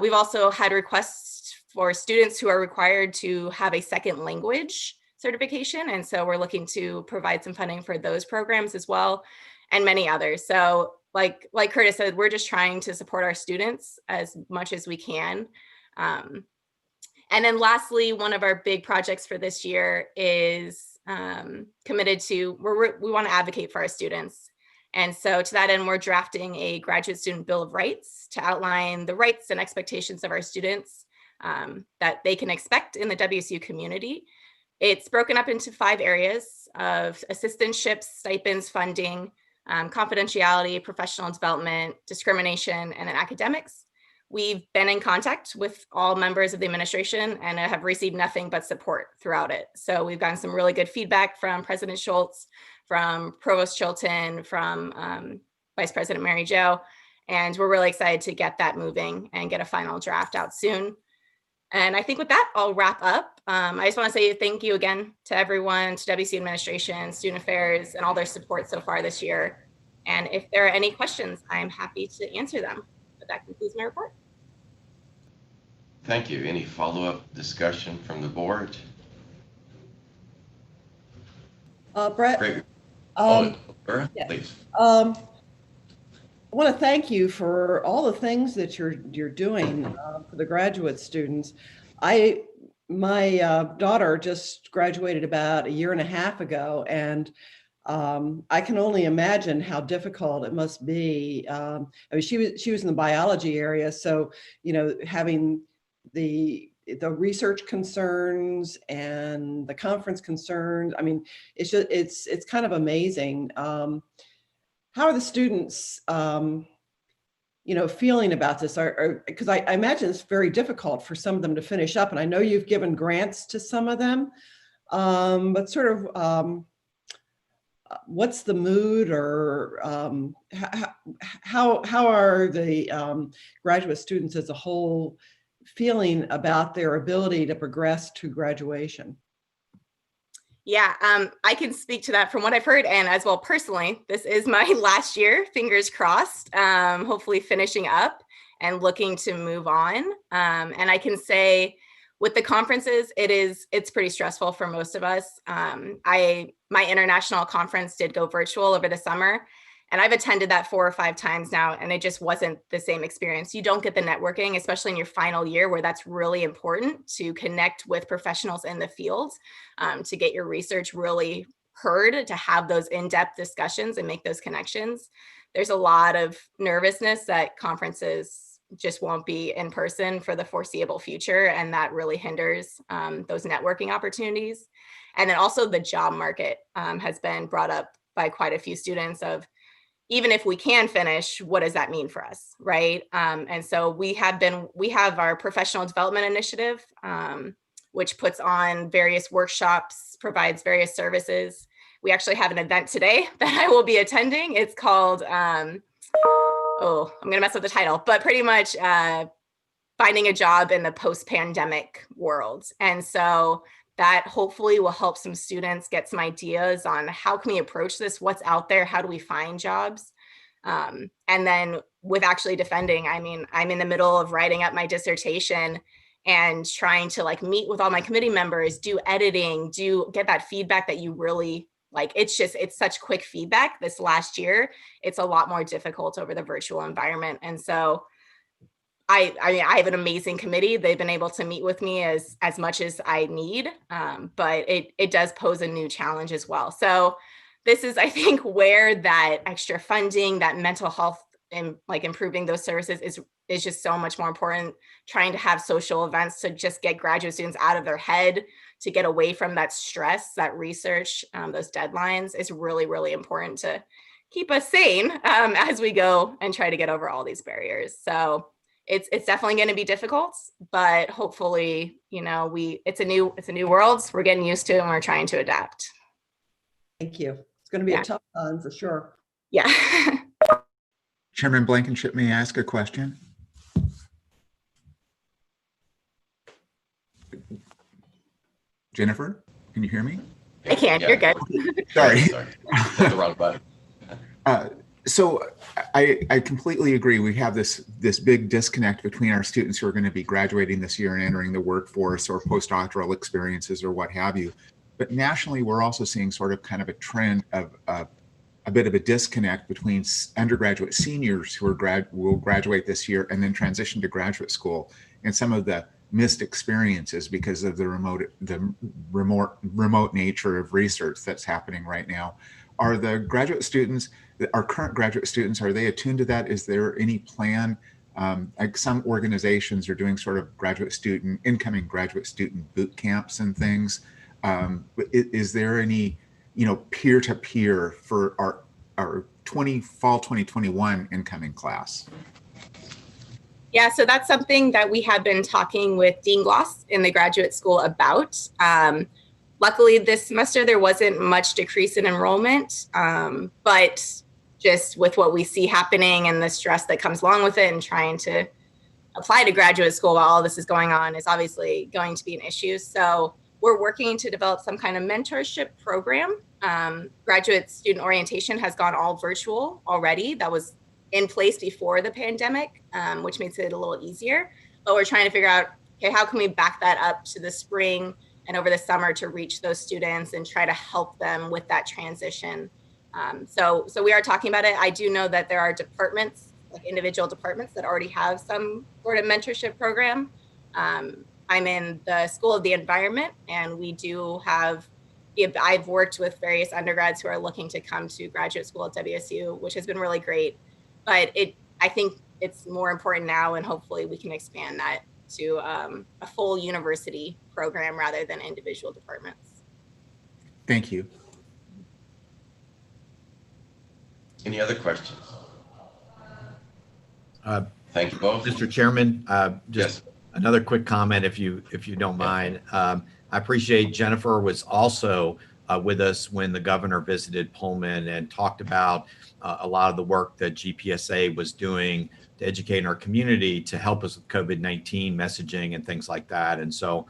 We've also had requests for students who are required to have a second language certification. And so we're looking to provide some funding for those programs as well, and many others. So like Curtis said, we're just trying to support our students as much as we can. And then lastly, one of our big projects for this year is committed to, we want to advocate for our students. And so to that end, we're drafting a graduate student bill of rights to outline the rights and expectations of our students that they can expect in the WSU community. It's broken up into 5 areas of assistantships, stipends, funding, confidentiality, professional development, discrimination, and then academics. We've been in contact with all members of the administration and have received nothing but support throughout it. So we've gotten some really good feedback from President Schultz, from Provost Chilton, from Vice President Mary Jo, and we're really excited to get that moving and get a final draft out soon. And I think with that, I'll wrap up. I just want to say thank you again to everyone, to WSU administration, student affairs, and all their support so far this year. And if there are any questions, I'm happy to answer them. But that concludes my report. Thank you. Any follow-up discussion from the board? Brett? Great. Laura, yeah. please. I want to thank you for all the things that you're doing for the graduate students. I my daughter just graduated about a year and a half ago, and I can only imagine how difficult it must be. I mean, she was in the biology area, so having the research concerns and the conference concerns. I mean, it's kind of amazing. How are the students? Feeling about this? Because I imagine it's very difficult for some of them to finish up, and I know you've given grants to some of them, but sort of. What's the mood, or how are the graduate students as a whole feeling about their ability to progress to graduation? Yeah, I can speak to that from what I've heard, and as well personally, this is my last year, fingers crossed, hopefully finishing up and looking to move on. And I can say, with the conferences, it's pretty stressful for most of us. My international conference did go virtual over the summer, and I've attended that 4 or 5 times now, and it just wasn't the same experience. You don't get the networking, especially in your final year, where that's really important to connect with professionals in the field, to get your research really heard, to have those in-depth discussions and make those connections. There's a lot of nervousness that conferences just won't be in person for the foreseeable future, and that really hinders those networking opportunities. And then also the job market has been brought up by quite a few students of, even if we can finish, what does that mean for us, right? And so we have our professional development initiative, which puts on various workshops, provides various services. We actually have an event today that I will be attending. It's called, I'm gonna mess up the title, but pretty much finding a job in the post-pandemic world. And so that hopefully will help some students get some ideas on how can we approach this, what's out there, how do we find jobs? And then with actually defending, I mean, I'm in the middle of writing up my dissertation and trying to meet with all my committee members, do editing, get that feedback that you really like. It's such quick feedback this last year. It's a lot more difficult over the virtual environment. And so I have an amazing committee. They've been able to meet with me as much as I need, but it does pose a new challenge as well. So this is, I think, where that extra funding, that mental health and improving those services is just so much more important. Trying to have social events to just get graduate students out of their head, to get away from that stress, that research, those deadlines is really, really important to keep us sane as we go and try to get over all these barriers. So it's definitely going to be difficult, but hopefully, it's a new world. We're getting used to it and we're trying to adapt. Thank you. It's going to be a tough time for sure. Yeah. Chairman Blankenship, may I ask a question? Jennifer, can you hear me? I can. You're good. Sorry. Hit the wrong button. So I completely agree. We have this big disconnect between our students who are going to be graduating this year and entering the workforce or postdoctoral experiences or what have you. But nationally, we're also seeing sort of kind of a trend of a bit of a disconnect between undergraduate seniors who will graduate this year and then transition to graduate school, and some of the missed experiences because of the remote nature of research that's happening right now. Are the graduate students, our current graduate students, are they attuned to that? Is there any plan? Like some organizations are doing sort of incoming graduate student boot camps and things. Is there any, peer-to-peer for our fall 2021 incoming class? Yeah, so that's something that we have been talking with Dean Gloss in the graduate school about. Luckily, this semester, there wasn't much decrease in enrollment, but just with what we see happening and the stress that comes along with it and trying to apply to graduate school while all this is going on is obviously going to be an issue. So we're working to develop some kind of mentorship program. Graduate student orientation has gone all virtual already. That was in place before the pandemic, which makes it a little easier. But we're trying to figure out, okay, how can we back that up to the spring and over the summer to reach those students and try to help them with that transition. So we are talking about it. I do know that there are departments, like individual departments, that already have some sort of mentorship program. I I'm in the School of the Environment, and we do have, I've worked with various undergrads who are looking to come to graduate school at WSU, which has been really great. But I think it's more important now, and hopefully we can expand that to a full university program rather than individual departments. Thank you. Any other questions? Thank you both. Mr. Chairman, Yes. just another quick comment, if you don't mind. I appreciate Jennifer was also with us when the governor visited Pullman and talked about a lot of the work that GPSA was doing to educate our community to help us with COVID-19 messaging and things like that. And so,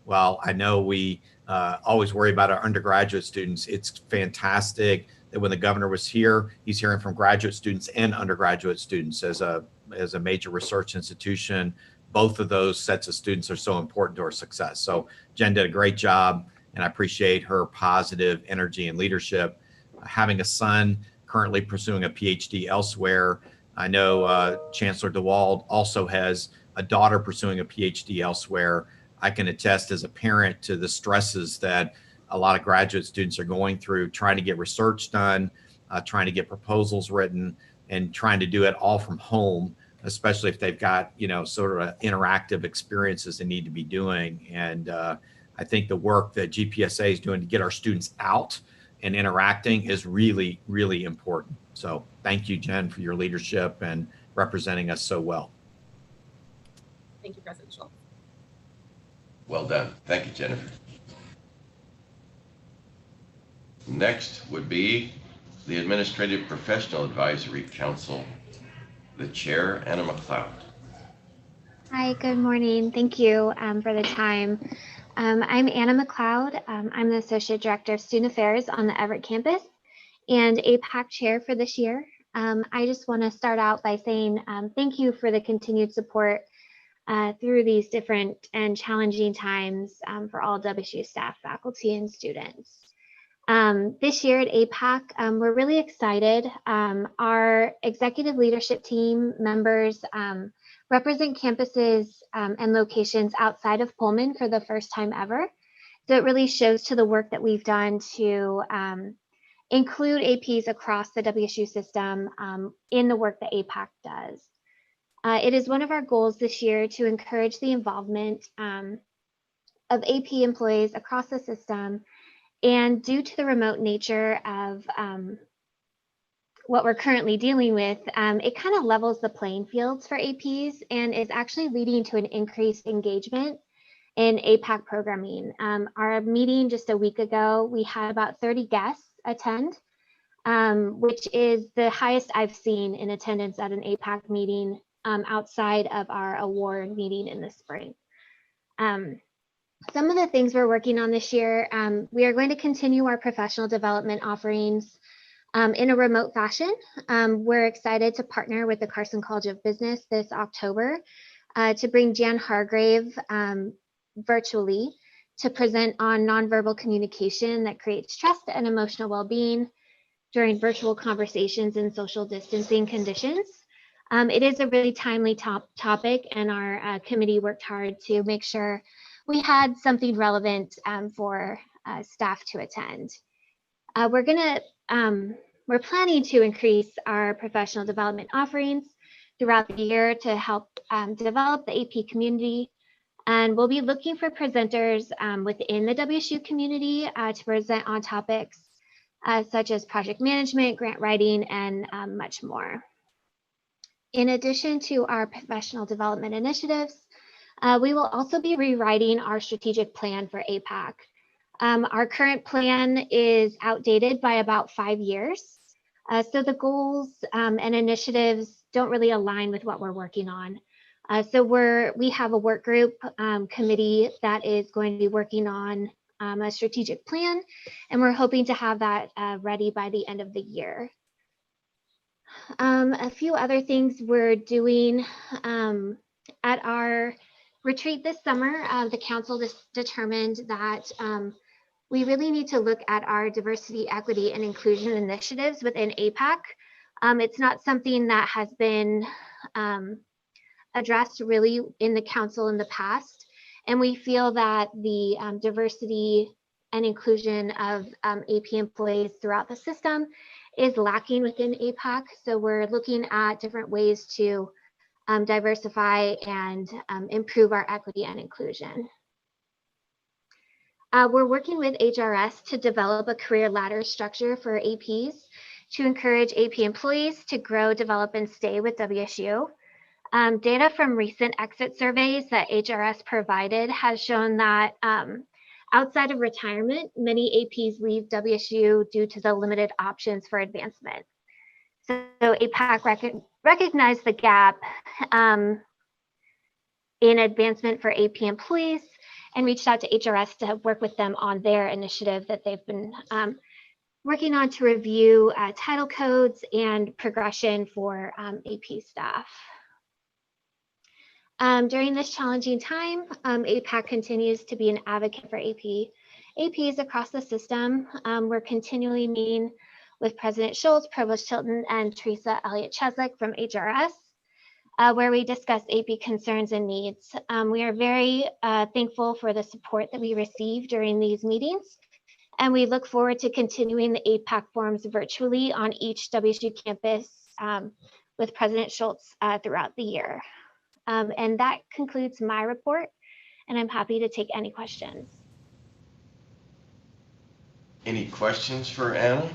while I know we always worry about our undergraduate students, it's fantastic that when the governor was here, he's hearing from graduate students and undergraduate students. As a major research institution, both of those sets of students are so important to our success. So Jen did a great job, and I appreciate her positive energy and leadership. Having a son currently pursuing a PhD elsewhere, I know Chancellor DeWald also has a daughter pursuing a PhD elsewhere. I can attest as a parent to the stresses that a lot of graduate students are going through, trying to get research done, trying to get proposals written, and trying to do it all from home, especially if they've got, sort of interactive experiences they need to be doing. And I think the work that GPSA is doing to get our students out and interacting is really, really important. So thank you, Jen, for your leadership and representing us so well. Thank you, President Schultz. Well done. Thank you, Jennifer. Next would be the Administrative Professional Advisory Council, the chair, Anna McLeod. Hi, good morning. Thank you for the time. I'm Anna McLeod. I'm the Associate Director of Student Affairs on the Everett campus and APAC chair for this year. I just want to start out by saying thank you for the continued support through these different and challenging times for all WSU staff, faculty, and students. This year at APAC, we're really excited. Our executive leadership team members represent campuses and locations outside of Pullman for the first time ever. So it really shows to the work that we've done to include APs across the WSU system in the work that APAC does. It is one of our goals this year to encourage the involvement of AP employees across the system. And due to the remote nature of what we're currently dealing with, it kind of levels the playing fields for APs and is actually leading to an increased engagement in APAC programming. Our meeting just a week ago, we had about 30 guests attend, which is the highest I've seen in attendance at an APAC meeting outside of our award meeting in the spring. Some of the things we're working on this year, we are going to continue our professional development offerings in a remote fashion. We're excited to partner with the Carson College of Business this October to bring Jan Hargrave virtually to present on nonverbal communication that creates trust and emotional well-being during virtual conversations in social distancing conditions. It is a really timely topic, and our committee worked hard to make sure we had something relevant for staff to attend. We're planning to increase our professional development offerings throughout the year to help develop the AP community. And we'll be looking for presenters within the WSU community to present on topics such as project management, grant writing, and much more. In addition to our professional development initiatives, we will also be rewriting our strategic plan for APAC. Our current plan is outdated by about 5 years. So the goals and initiatives don't really align with what we're working on. So we have a work group committee that is going to be working on a strategic plan, and we're hoping to have that ready by the end of the year. A few other things we're doing at our retreat this summer, the council determined that we really need to look at our diversity, equity, and inclusion initiatives within APAC. It's not something that has been addressed really in the council in the past. And we feel that the diversity and inclusion of AP employees throughout the system is lacking within APAC. So we're looking at different ways to diversify and improve our equity and inclusion. We're working with HRS to develop a career ladder structure for APs to encourage AP employees to grow, develop, and stay with WSU. Data from recent exit surveys that HRS provided has shown that outside of retirement, many APs leave WSU due to the limited options for advancement. So APAC recognized the gap in advancement for AP employees and reached out to HRS to work with them on their initiative that they've been working on to review title codes and progression for AP staff. During this challenging time, APAC continues to be an advocate for APs across the system. We're continually meeting with President Schultz, Provost Chilton, and Teresa Elliott-Cheslick from HRS, where we discuss AP concerns and needs. We are very thankful for the support that we receive during these meetings, and we look forward to continuing the APAC forums virtually on each WSU campus with President Schultz throughout the year. And that concludes my report, and I'm happy to take any questions. Any questions for Anna?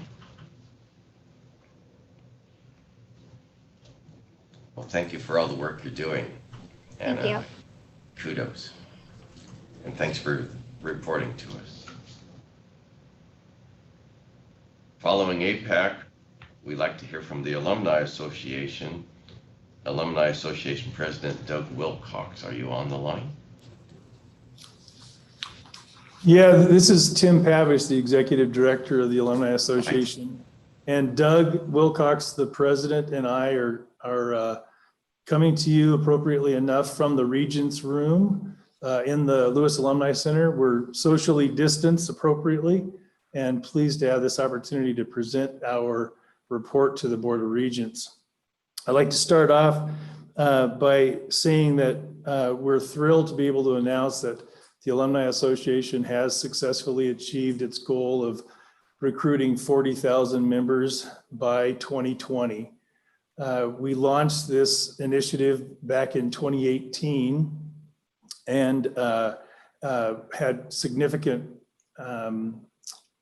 Well, thank you for all the work you're doing. And thank you. Kudos. And thanks for reporting to us. Following APAC, we'd like to hear from the Alumni Association. Alumni Association President Doug Wilcox, are you on the line? Yeah, this is Tim Pavish, the Executive Director of the Alumni Association. And Doug Wilcox, the President, and I are coming to you appropriately enough from the Regents room in the Lewis Alumni Center. We're socially distanced appropriately and pleased to have this opportunity to present our report to the Board of Regents. I'd like to start off by saying that we're thrilled to be able to announce that the Alumni Association has successfully achieved its goal of recruiting 40,000 members by 2020. We launched this initiative back in 2018 and had significant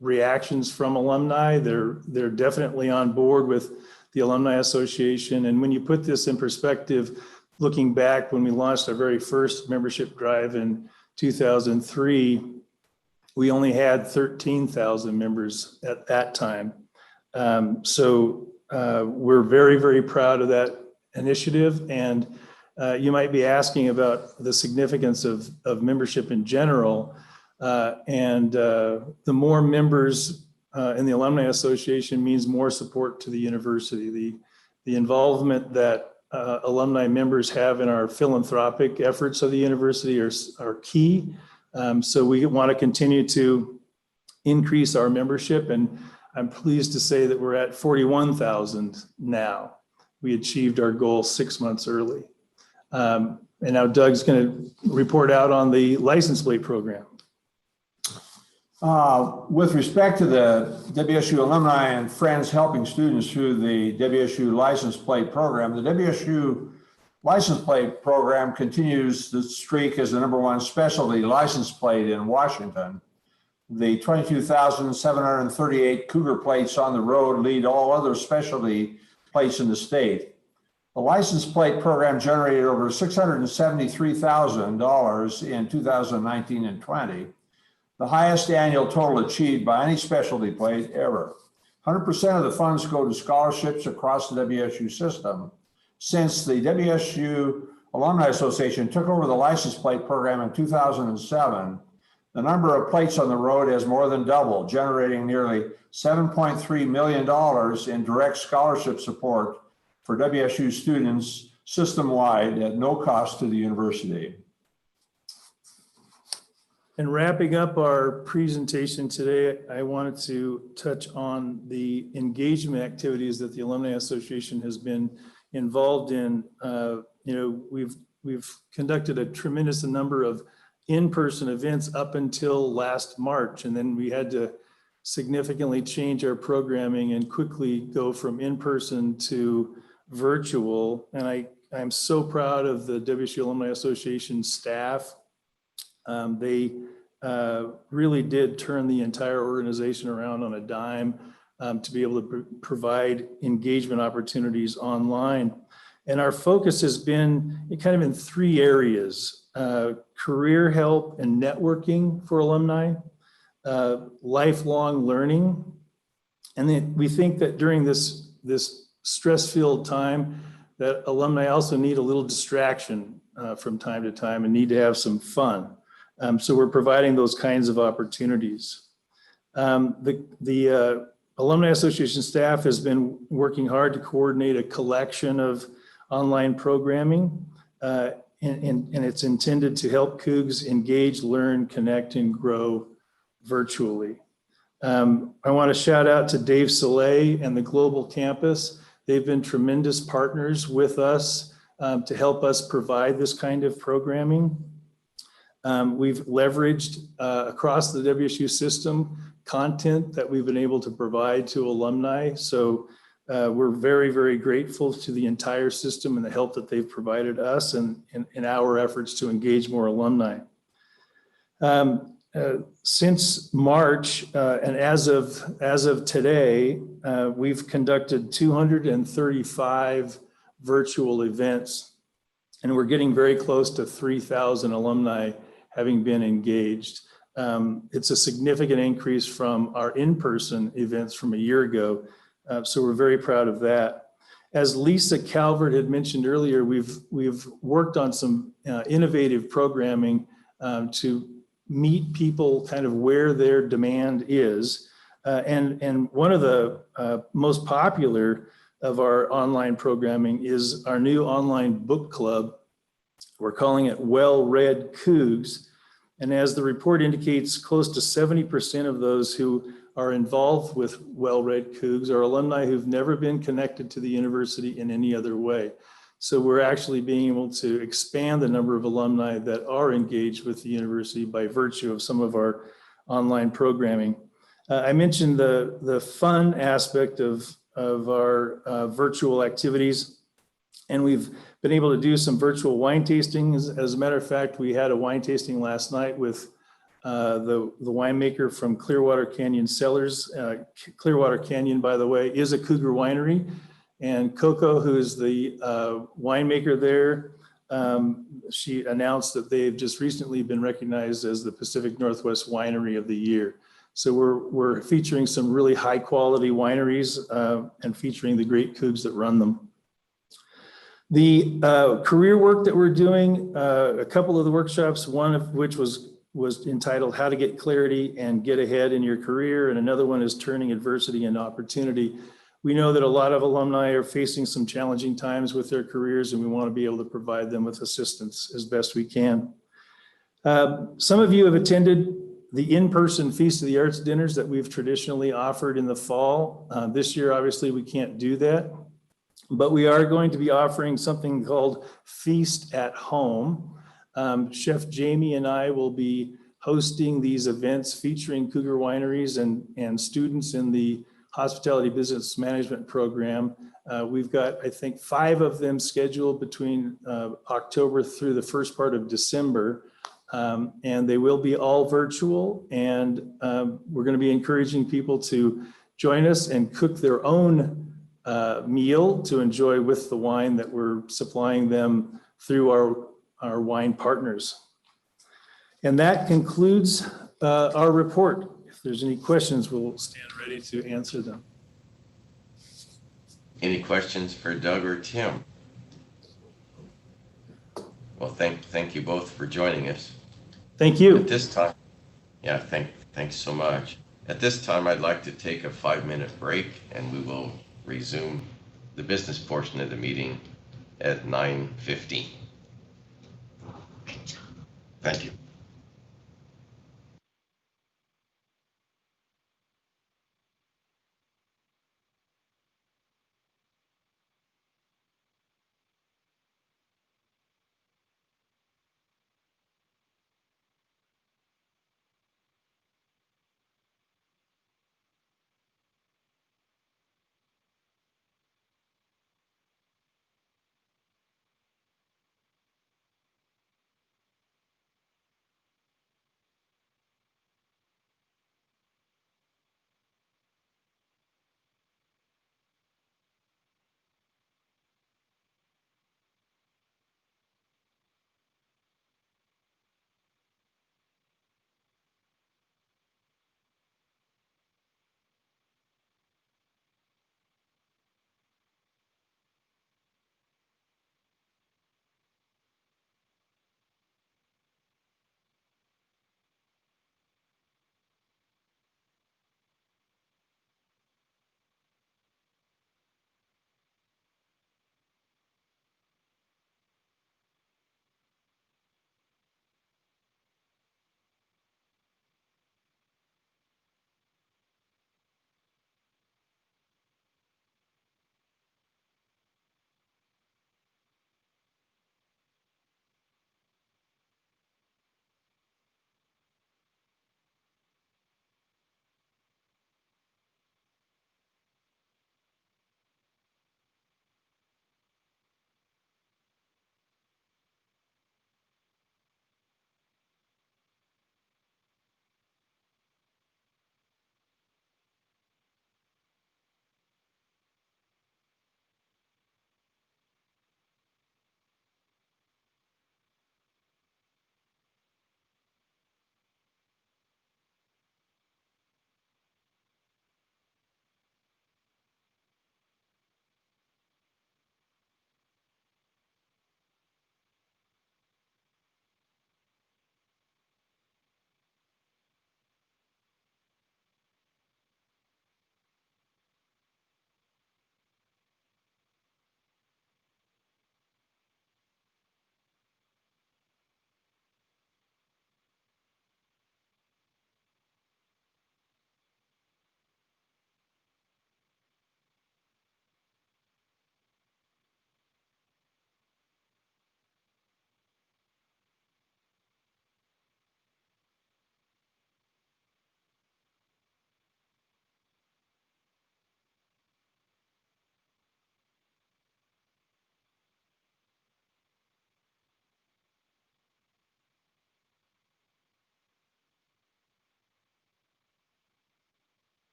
reactions from alumni. They're definitely on board with the Alumni Association. And when you put this in perspective, looking back when we launched our very first membership drive in 2003, we only had 13,000 members at that time. So we're very, very proud of that initiative. And you might be asking about the significance of membership in general. The more members in the Alumni Association means more support to the university. The involvement that alumni members have in our philanthropic efforts of the university are key. So we want to continue to increase our membership, and I'm pleased to say that we're at 41,000 now. We achieved our goal 6 months early. And now Doug's going to report out on the license plate program. With respect to the WSU alumni and friends helping students through the WSU license plate program, the WSU license plate program continues the streak as the #1 specialty license plate in Washington. The 22,738 Cougar plates on the road lead all other specialty plates in the state. The license plate program generated over $673,000 in 2019 and 20. The highest annual total achieved by any specialty plate ever. 100% of the funds go to scholarships across the WSU system. Since the WSU Alumni Association took over the license plate program in 2007, the number of plates on the road has more than doubled, generating nearly $7.3 million in direct scholarship support for WSU students system-wide at no cost to the university. And wrapping up our presentation today, I wanted to touch on the engagement activities that the Alumni Association has been involved in. We've conducted a tremendous number of in-person events up until last March, and then we had to significantly change our programming and quickly go from in-person to virtual. And I'm so proud of the WSU Alumni Association staff. They really did turn the entire organization around on a dime to be able to provide engagement opportunities online. And our focus has been kind of in three areas: career help and networking for alumni, lifelong learning. And then we think that during this stress-filled time, that alumni also need a little distraction from time to time and need to have some fun. So we're providing those kinds of opportunities. The Alumni Association staff has been working hard to coordinate a collection of online programming, and it's intended to help Cougs engage, learn, connect, and grow virtually. I want to shout out to Dave Soleil and the Global Campus. They've been tremendous partners with us to help us provide this kind of programming. We've leveraged across the WSU system content that we've been able to provide to alumni. So we're very, very grateful to the entire system and the help that they've provided us and in our efforts to engage more alumni. Since March and as of today, we've conducted 235 virtual events, and we're getting very close to 3,000 alumni having been engaged. It's a significant increase from our in-person events from a year ago, so we're very proud of that. As Lisa Calvert had mentioned earlier, we've worked on some innovative programming to meet people kind of where their demand is. And one of the most popular of our online programming is our new online book club. We're calling it Well-Read Cougs. And as the report indicates, close to 70% of those who are involved with Well-Read Cougs are alumni who've never been connected to the university in any other way. So we're actually being able to expand the number of alumni that are engaged with the university by virtue of some of our online programming. I mentioned the fun aspect of our virtual activities, and we've been able to do some virtual wine tastings. As a matter of fact, we had a wine tasting last night with the winemaker from Clearwater Canyon Cellars. Clearwater Canyon, by the way, is a Cougar winery. And Coco, who is the winemaker there, she announced that they've just recently been recognized as the Pacific Northwest Winery of the Year. So we're featuring some really high quality wineries and featuring the great Cougs that run them. The career work that we're doing, a couple of the workshops, one of which was entitled How to Get Clarity and Get Ahead in Your Career, and another one is Turning Adversity into Opportunity. We know that a lot of alumni are facing some challenging times with their careers, and we want to be able to provide them with assistance as best we can. Some of you have attended the in-person Feast of the Arts dinners that we've traditionally offered in the fall. This year, obviously, we can't do that, but we are going to be offering something called Feast at Home. Chef Jamie and I will be hosting these events featuring Cougar wineries and students in the Hospitality Business Management program. We've got, I think, 5 of them scheduled between October through the first part of December. And they will be all virtual. And we're going to be encouraging people to join us and cook their own meal to enjoy with the wine that we're supplying them through our wine partners. And that concludes our report. If there's any questions, we'll stand ready to answer them. Any questions for Doug or Tim? Well, thank you both for joining us. Thank you. At this time, yeah, thanks so much. At this time, I'd like to take a 5-minute break, and we will resume the business portion of the meeting at 9:15. Thank you.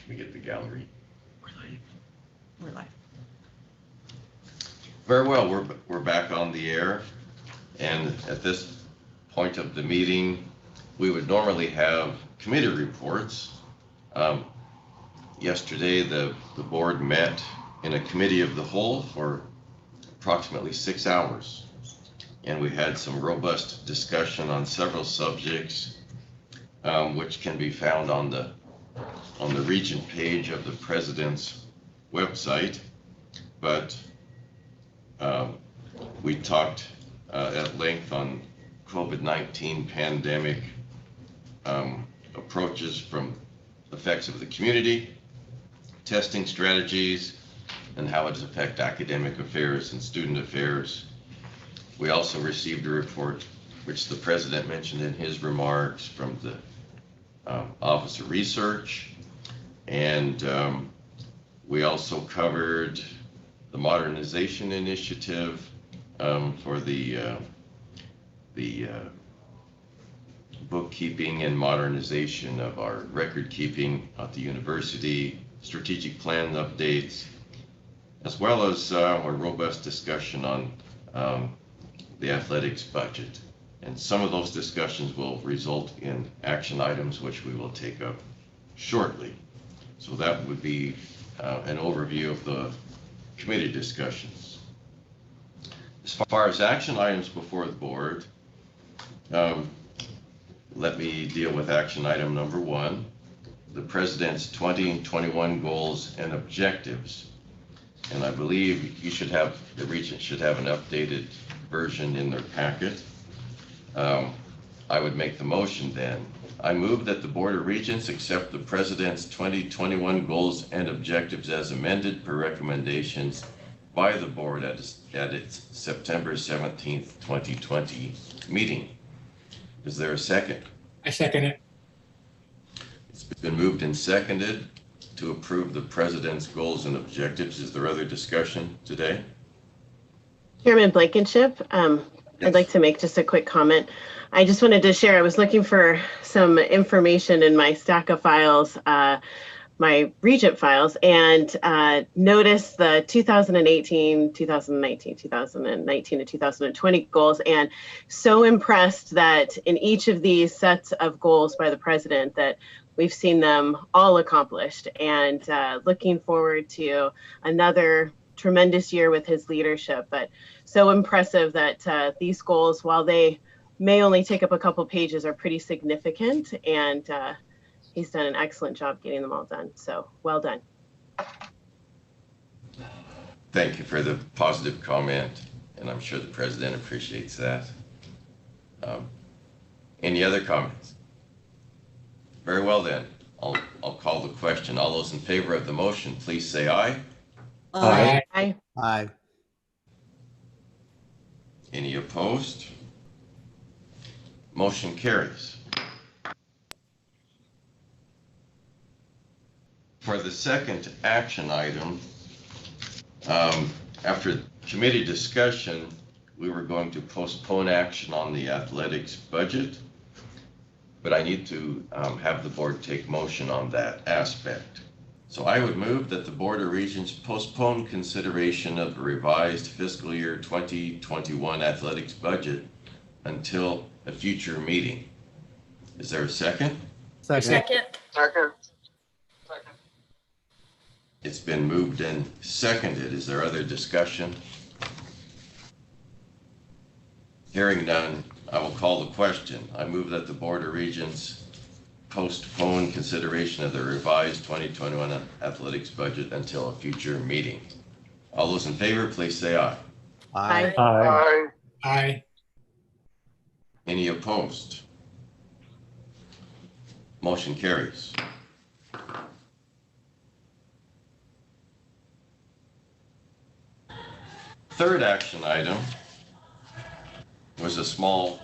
Can we get the gallery? We're live. Very well, we're back on the air. And at this point of the meeting, we would normally have committee reports. Yesterday, the board met in a committee of the whole for approximately 6 hours. And we had some robust discussion on several subjects, which can be found on the Regent page of the President's website. But we talked at length on COVID-19 pandemic approaches from effects of the community, testing strategies, and how it has affected academic affairs and student affairs. We also received a report, which the President mentioned in his remarks, from the Office of Research. And we also covered the modernization initiative for the bookkeeping and modernization of our record keeping at the university, strategic plan updates, as well as a robust discussion on the athletics budget. And some of those discussions will result in action items which we will take up shortly. So that would be an overview of the committee discussions. As far as action items before the board, let me deal with action item number 1, the President's 2021 goals and objectives. And I believe you should have, the Regents should have an updated version in their packet. I would make the motion then. I move that the Board of Regents accept the President's 2021 goals and objectives as amended per recommendations by the board at its September 17th, 2020 meeting. Is there a second? I second it. It's been moved and seconded to approve the President's goals and objectives. Is there other discussion today? Chairman Blankenship, I'd like to make just a quick comment. I just wanted to share, I was looking for some information in my stack of files, my Regent files, and noticed the 2018, 2019, 2019 and 2020 goals, and so impressed that in each of these sets of goals by the President that we've seen them all accomplished, and looking forward to another tremendous year with his leadership. But so impressive that these goals, while they may only take up a couple pages, are pretty significant, and he's done an excellent job getting them all done. So well done. Thank you for the positive comment, and I'm sure the President appreciates that. Any other comments? Very well then, I'll call the question. All those in favor of the motion, please say aye. Aye. Aye. Aye. Any opposed? Motion carries. For the second action item, after committee discussion, we were going to postpone action on the athletics budget, but I need to have the board take motion on that aspect. So I would move that the Board of Regents postpone consideration of the revised fiscal year 2021 athletics budget until a future meeting. Is there a second? Second. It's been moved and seconded. Is there other discussion? Hearing none, I will call the question. I move that the Board of Regents postpone consideration of the revised 2021 athletics budget until a future meeting. All those in favor, please say aye. Aye. Aye. Aye. Any opposed? Motion carries. Third action item was a small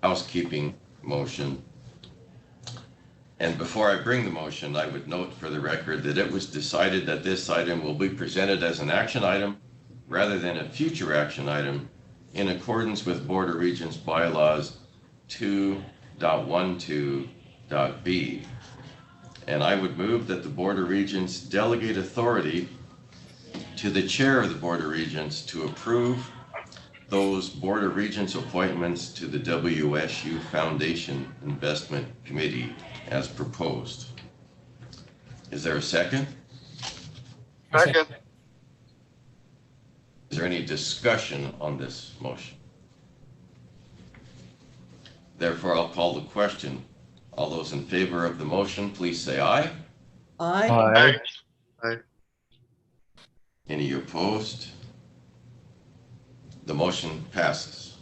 housekeeping motion. And before I bring the motion, I would note for the record that it was decided that this item will be presented as an action item rather than a future action item in accordance with Board of Regents bylaws 2.12.b. And I would move that the Board of Regents delegate authority to the Chair of the Board of Regents to approve those Board of Regents appointments to the WSU Foundation Investment Committee as proposed. Is there a second? Second. Is there any discussion on this motion? Therefore, I'll call the question. All those in favor of the motion, please say aye. Aye. Aye. Any opposed? The motion passes.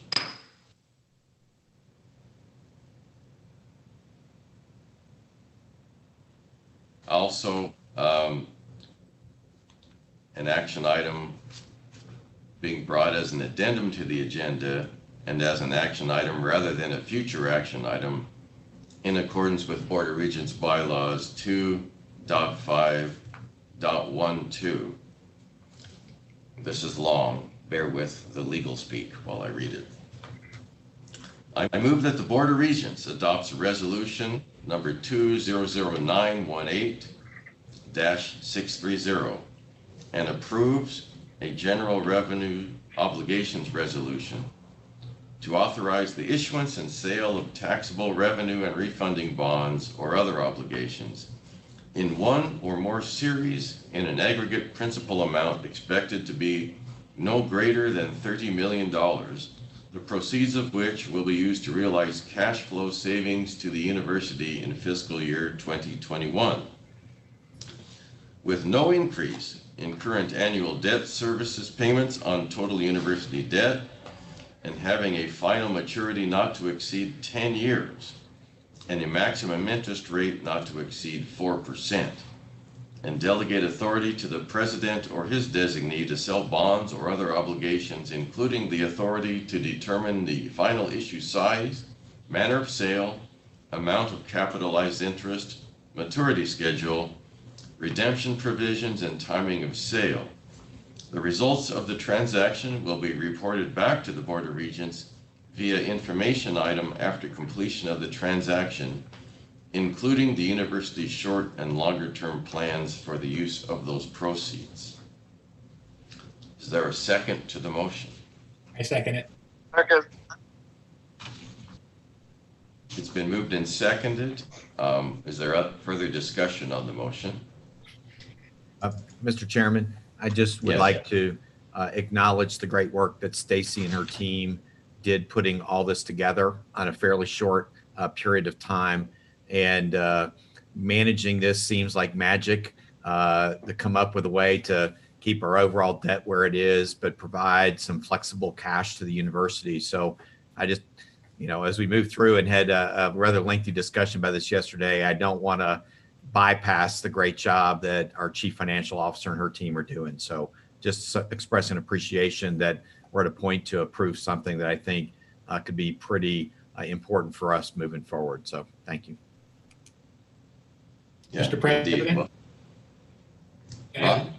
Also, an action item being brought as an addendum to the agenda and as an action item rather than a future action item in accordance with Board of Regents bylaws 2.5.12. This is long. Bear with the legal speak while I read it. I move that the Board of Regents adopts resolution number 200918-630 and approves a general revenue obligations resolution to authorize the issuance and sale of taxable revenue and refunding bonds or other obligations in one or more series in an aggregate principal amount expected to be no greater than $30 million, the proceeds of which will be used to realize cash flow savings to the university in fiscal year 2021. With no increase in current annual debt services payments on total university debt, and having a final maturity not to exceed 10 years, and a maximum interest rate not to exceed 4%, and delegate authority to the president or his designee to sell bonds or other obligations, including the authority to determine the final issue size, manner of sale, amount of capitalized interest, maturity schedule, redemption provisions, and timing of sale. The results of the transaction will be reported back to the Board of Regents via information item after completion of the transaction, including the university's short and longer term plans for the use of those proceeds. Is there a second to the motion? I second it. Second. It's been moved and seconded. Is there a further discussion on the motion? Mr. Chairman, I just would Yes. like to acknowledge the great work that Stacy and her team did putting all this together on a fairly short period of time. And managing this seems like magic to come up with a way to keep our overall debt where it is, but provide some flexible cash to the university. So I just, as we move through and had a rather lengthy discussion about this yesterday, I don't want to bypass the great job that our chief financial officer and her team are doing. So just express an appreciation that we're at a point to approve something that I think could be pretty important for us moving forward. So thank you. Yeah, Mr. President, indeed.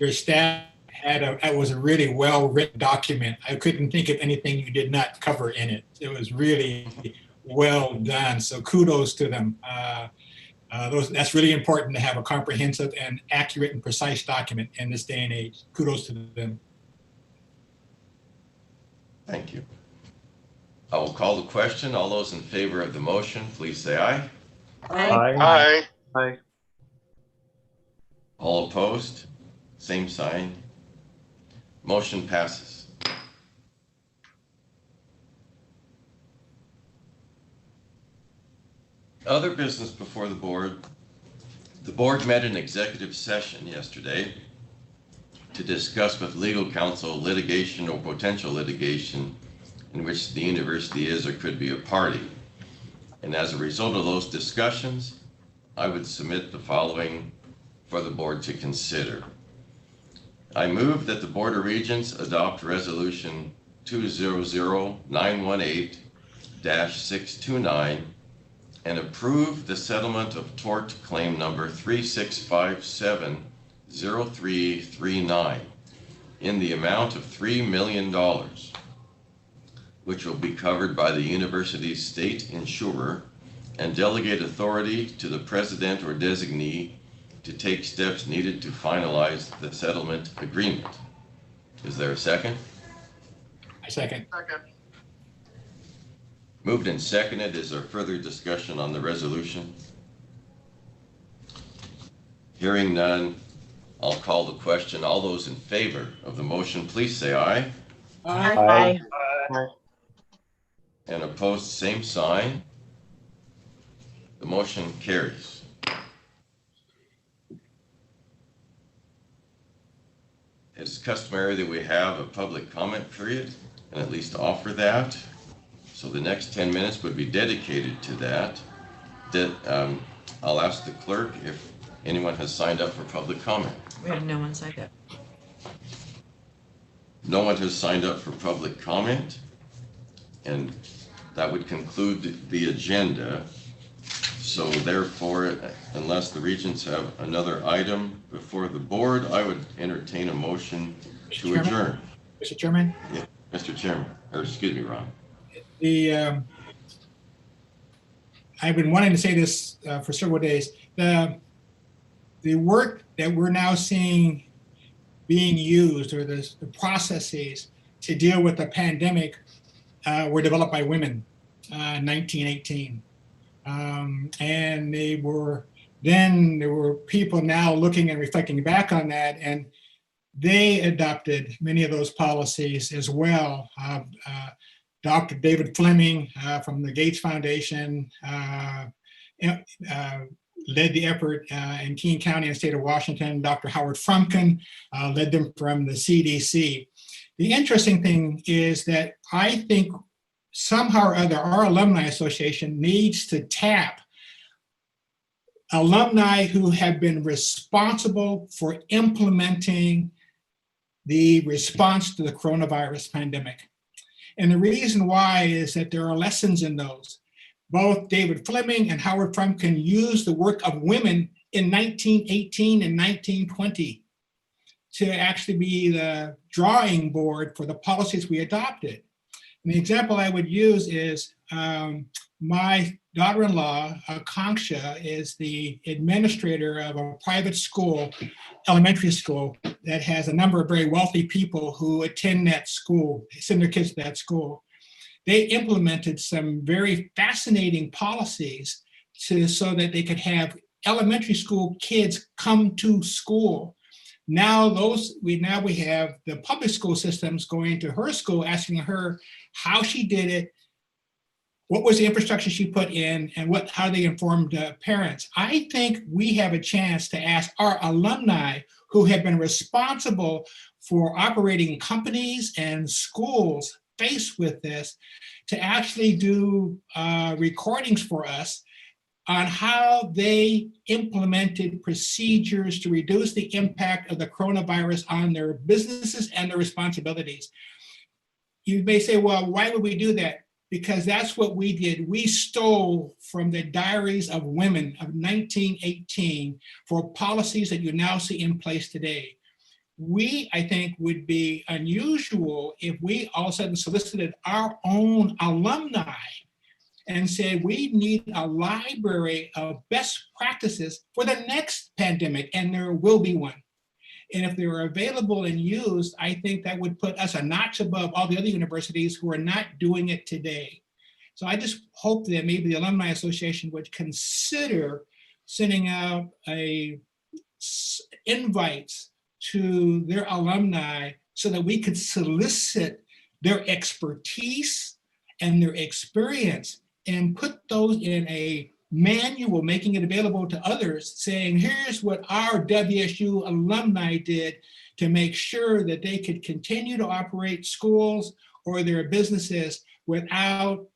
your staff it was a really well-written document. I couldn't think of anything you did not cover in it. It was really well done. So kudos to them. That's really important to have a comprehensive and accurate and precise document in this day and age. Kudos to them. Thank you. I will call the question. All those in favor of the motion, please say aye. Aye. Aye. All opposed? Same sign. Motion passes. Other business before the board. The board met in executive session yesterday to discuss with legal counsel litigation or potential litigation in which the university is or could be a party. And as a result of those discussions, I would submit the following for the board to consider. I move that the Board of Regents adopt Resolution 200918-629 and approve the settlement of tort claim number 36570339 in the amount of $3 million, which will be covered by the university's state insurer and delegate authority to the president or designee to take steps needed to finalize the settlement agreement. Is there a second? I second. Moved and seconded. Is there further discussion on the resolution? Hearing none, I'll call the question. All those in favor of the motion, please say aye. Aye. And opposed, same sign. The motion carries. It's customary that we have a public comment period and at least offer that. So the next 10 minutes would be dedicated to that. I'll ask the clerk if anyone has signed up for public comment. We have no one signed up. No one has signed up for public comment, and that would conclude the agenda. So therefore, unless the Regents have another item before the board, I would entertain a motion to adjourn. Mr. Chairman? Yeah, Mr. Chairman, or excuse me, Ron. I've been wanting to say this for several days. The work that we're now seeing being used, or the processes to deal with the pandemic, were developed by women in 1918. And there were people now looking and reflecting back on that, and they adopted many of those policies as well. Dr. David Fleming from the Gates Foundation led the effort in King County and state of Washington. Dr. Howard Frumkin led them from the CDC. The interesting thing is that I think somehow or other our Alumni Association needs to tap alumni who have been responsible for implementing the response to the coronavirus pandemic. And the reason why is that there are lessons in those. Both David Fleming and Howard Frumkin used the work of women in 1918 and 1920 to actually be the drawing board for the policies we adopted. And the example I would use is my daughter-in-law, Akanksha, is the administrator of a private school, elementary school, that has a number of very wealthy people who attend that school, send their kids to that school. They implemented some very fascinating policies so that they could have elementary school kids come to school. Now we have the public school systems going to her school, asking her how she did it, what was the infrastructure she put in, and how they informed parents. I think we have a chance to ask our alumni who have been responsible for operating companies and schools faced with this to actually do recordings for us on how they implemented procedures to reduce the impact of the coronavirus on their businesses and their responsibilities. You may say, well, why would we do that? Because that's what we did. We stole from the diaries of women of 1918 for policies that you now see in place today. I think, would be unusual if we all of a sudden solicited our own alumni and said, we need a library of best practices for the next pandemic, and there will be one. And if they were available and used, I think that would put us a notch above all the other universities who are not doing it today. So I just hope that maybe the Alumni Association would consider sending out invites to their alumni so that we could solicit their expertise and their experience and put those in a manual, making it available to others, saying, here's what our WSU alumni did to make sure that they could continue to operate schools or their businesses without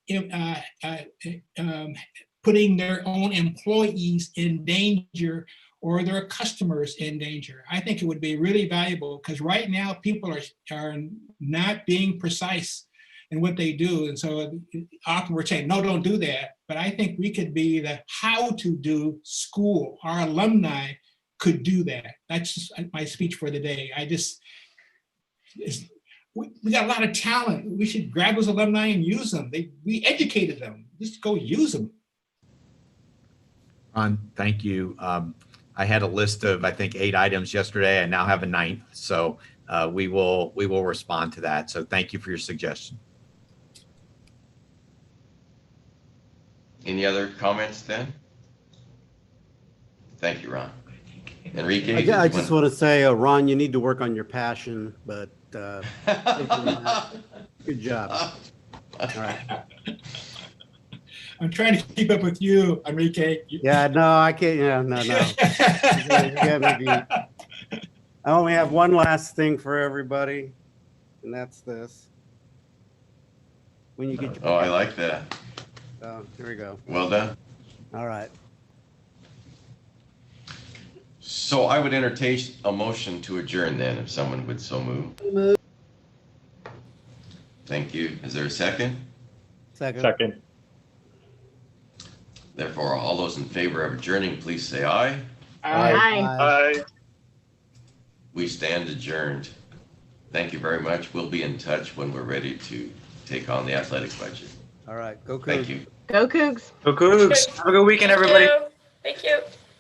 putting their own employees in danger or their customers in danger. I think it would be really valuable because right now people are not being precise in what they do. And so often we're saying, no, don't do that. But I think we could be the how to do school. Our alumni could do that. That's just my speech for the day. We got a lot of talent. We should grab those alumni and use them. We educated them. Just go use them. Ron, thank you. I had a list of, I think, 8 items yesterday. I now have a 9th. So we will respond to that. So thank you for your suggestion. Any other comments then? Thank you, Ron. Enrique? did I you just want- want to say, Ron, you need to work on your passion, but good job. All right. I'm trying to keep up with you, Enrique. Yeah, no, I can't. Yeah, no. You got me beat. I only have one last thing for everybody, and that's this. When you get your. Oh, I like that. Oh, here we go. Well done. All right. So I would entertain a motion to adjourn then, if someone would so move. Thank you. Is there a second? Second. Therefore, all those in favor of adjourning, please say aye. Aye. We stand adjourned. Thank you very much. We'll be in touch when we're ready to take on the athletic budget. All right. Go Cougs. Thank you. Go Cougs. Go Cougs. Have a good weekend, everybody. Thank you.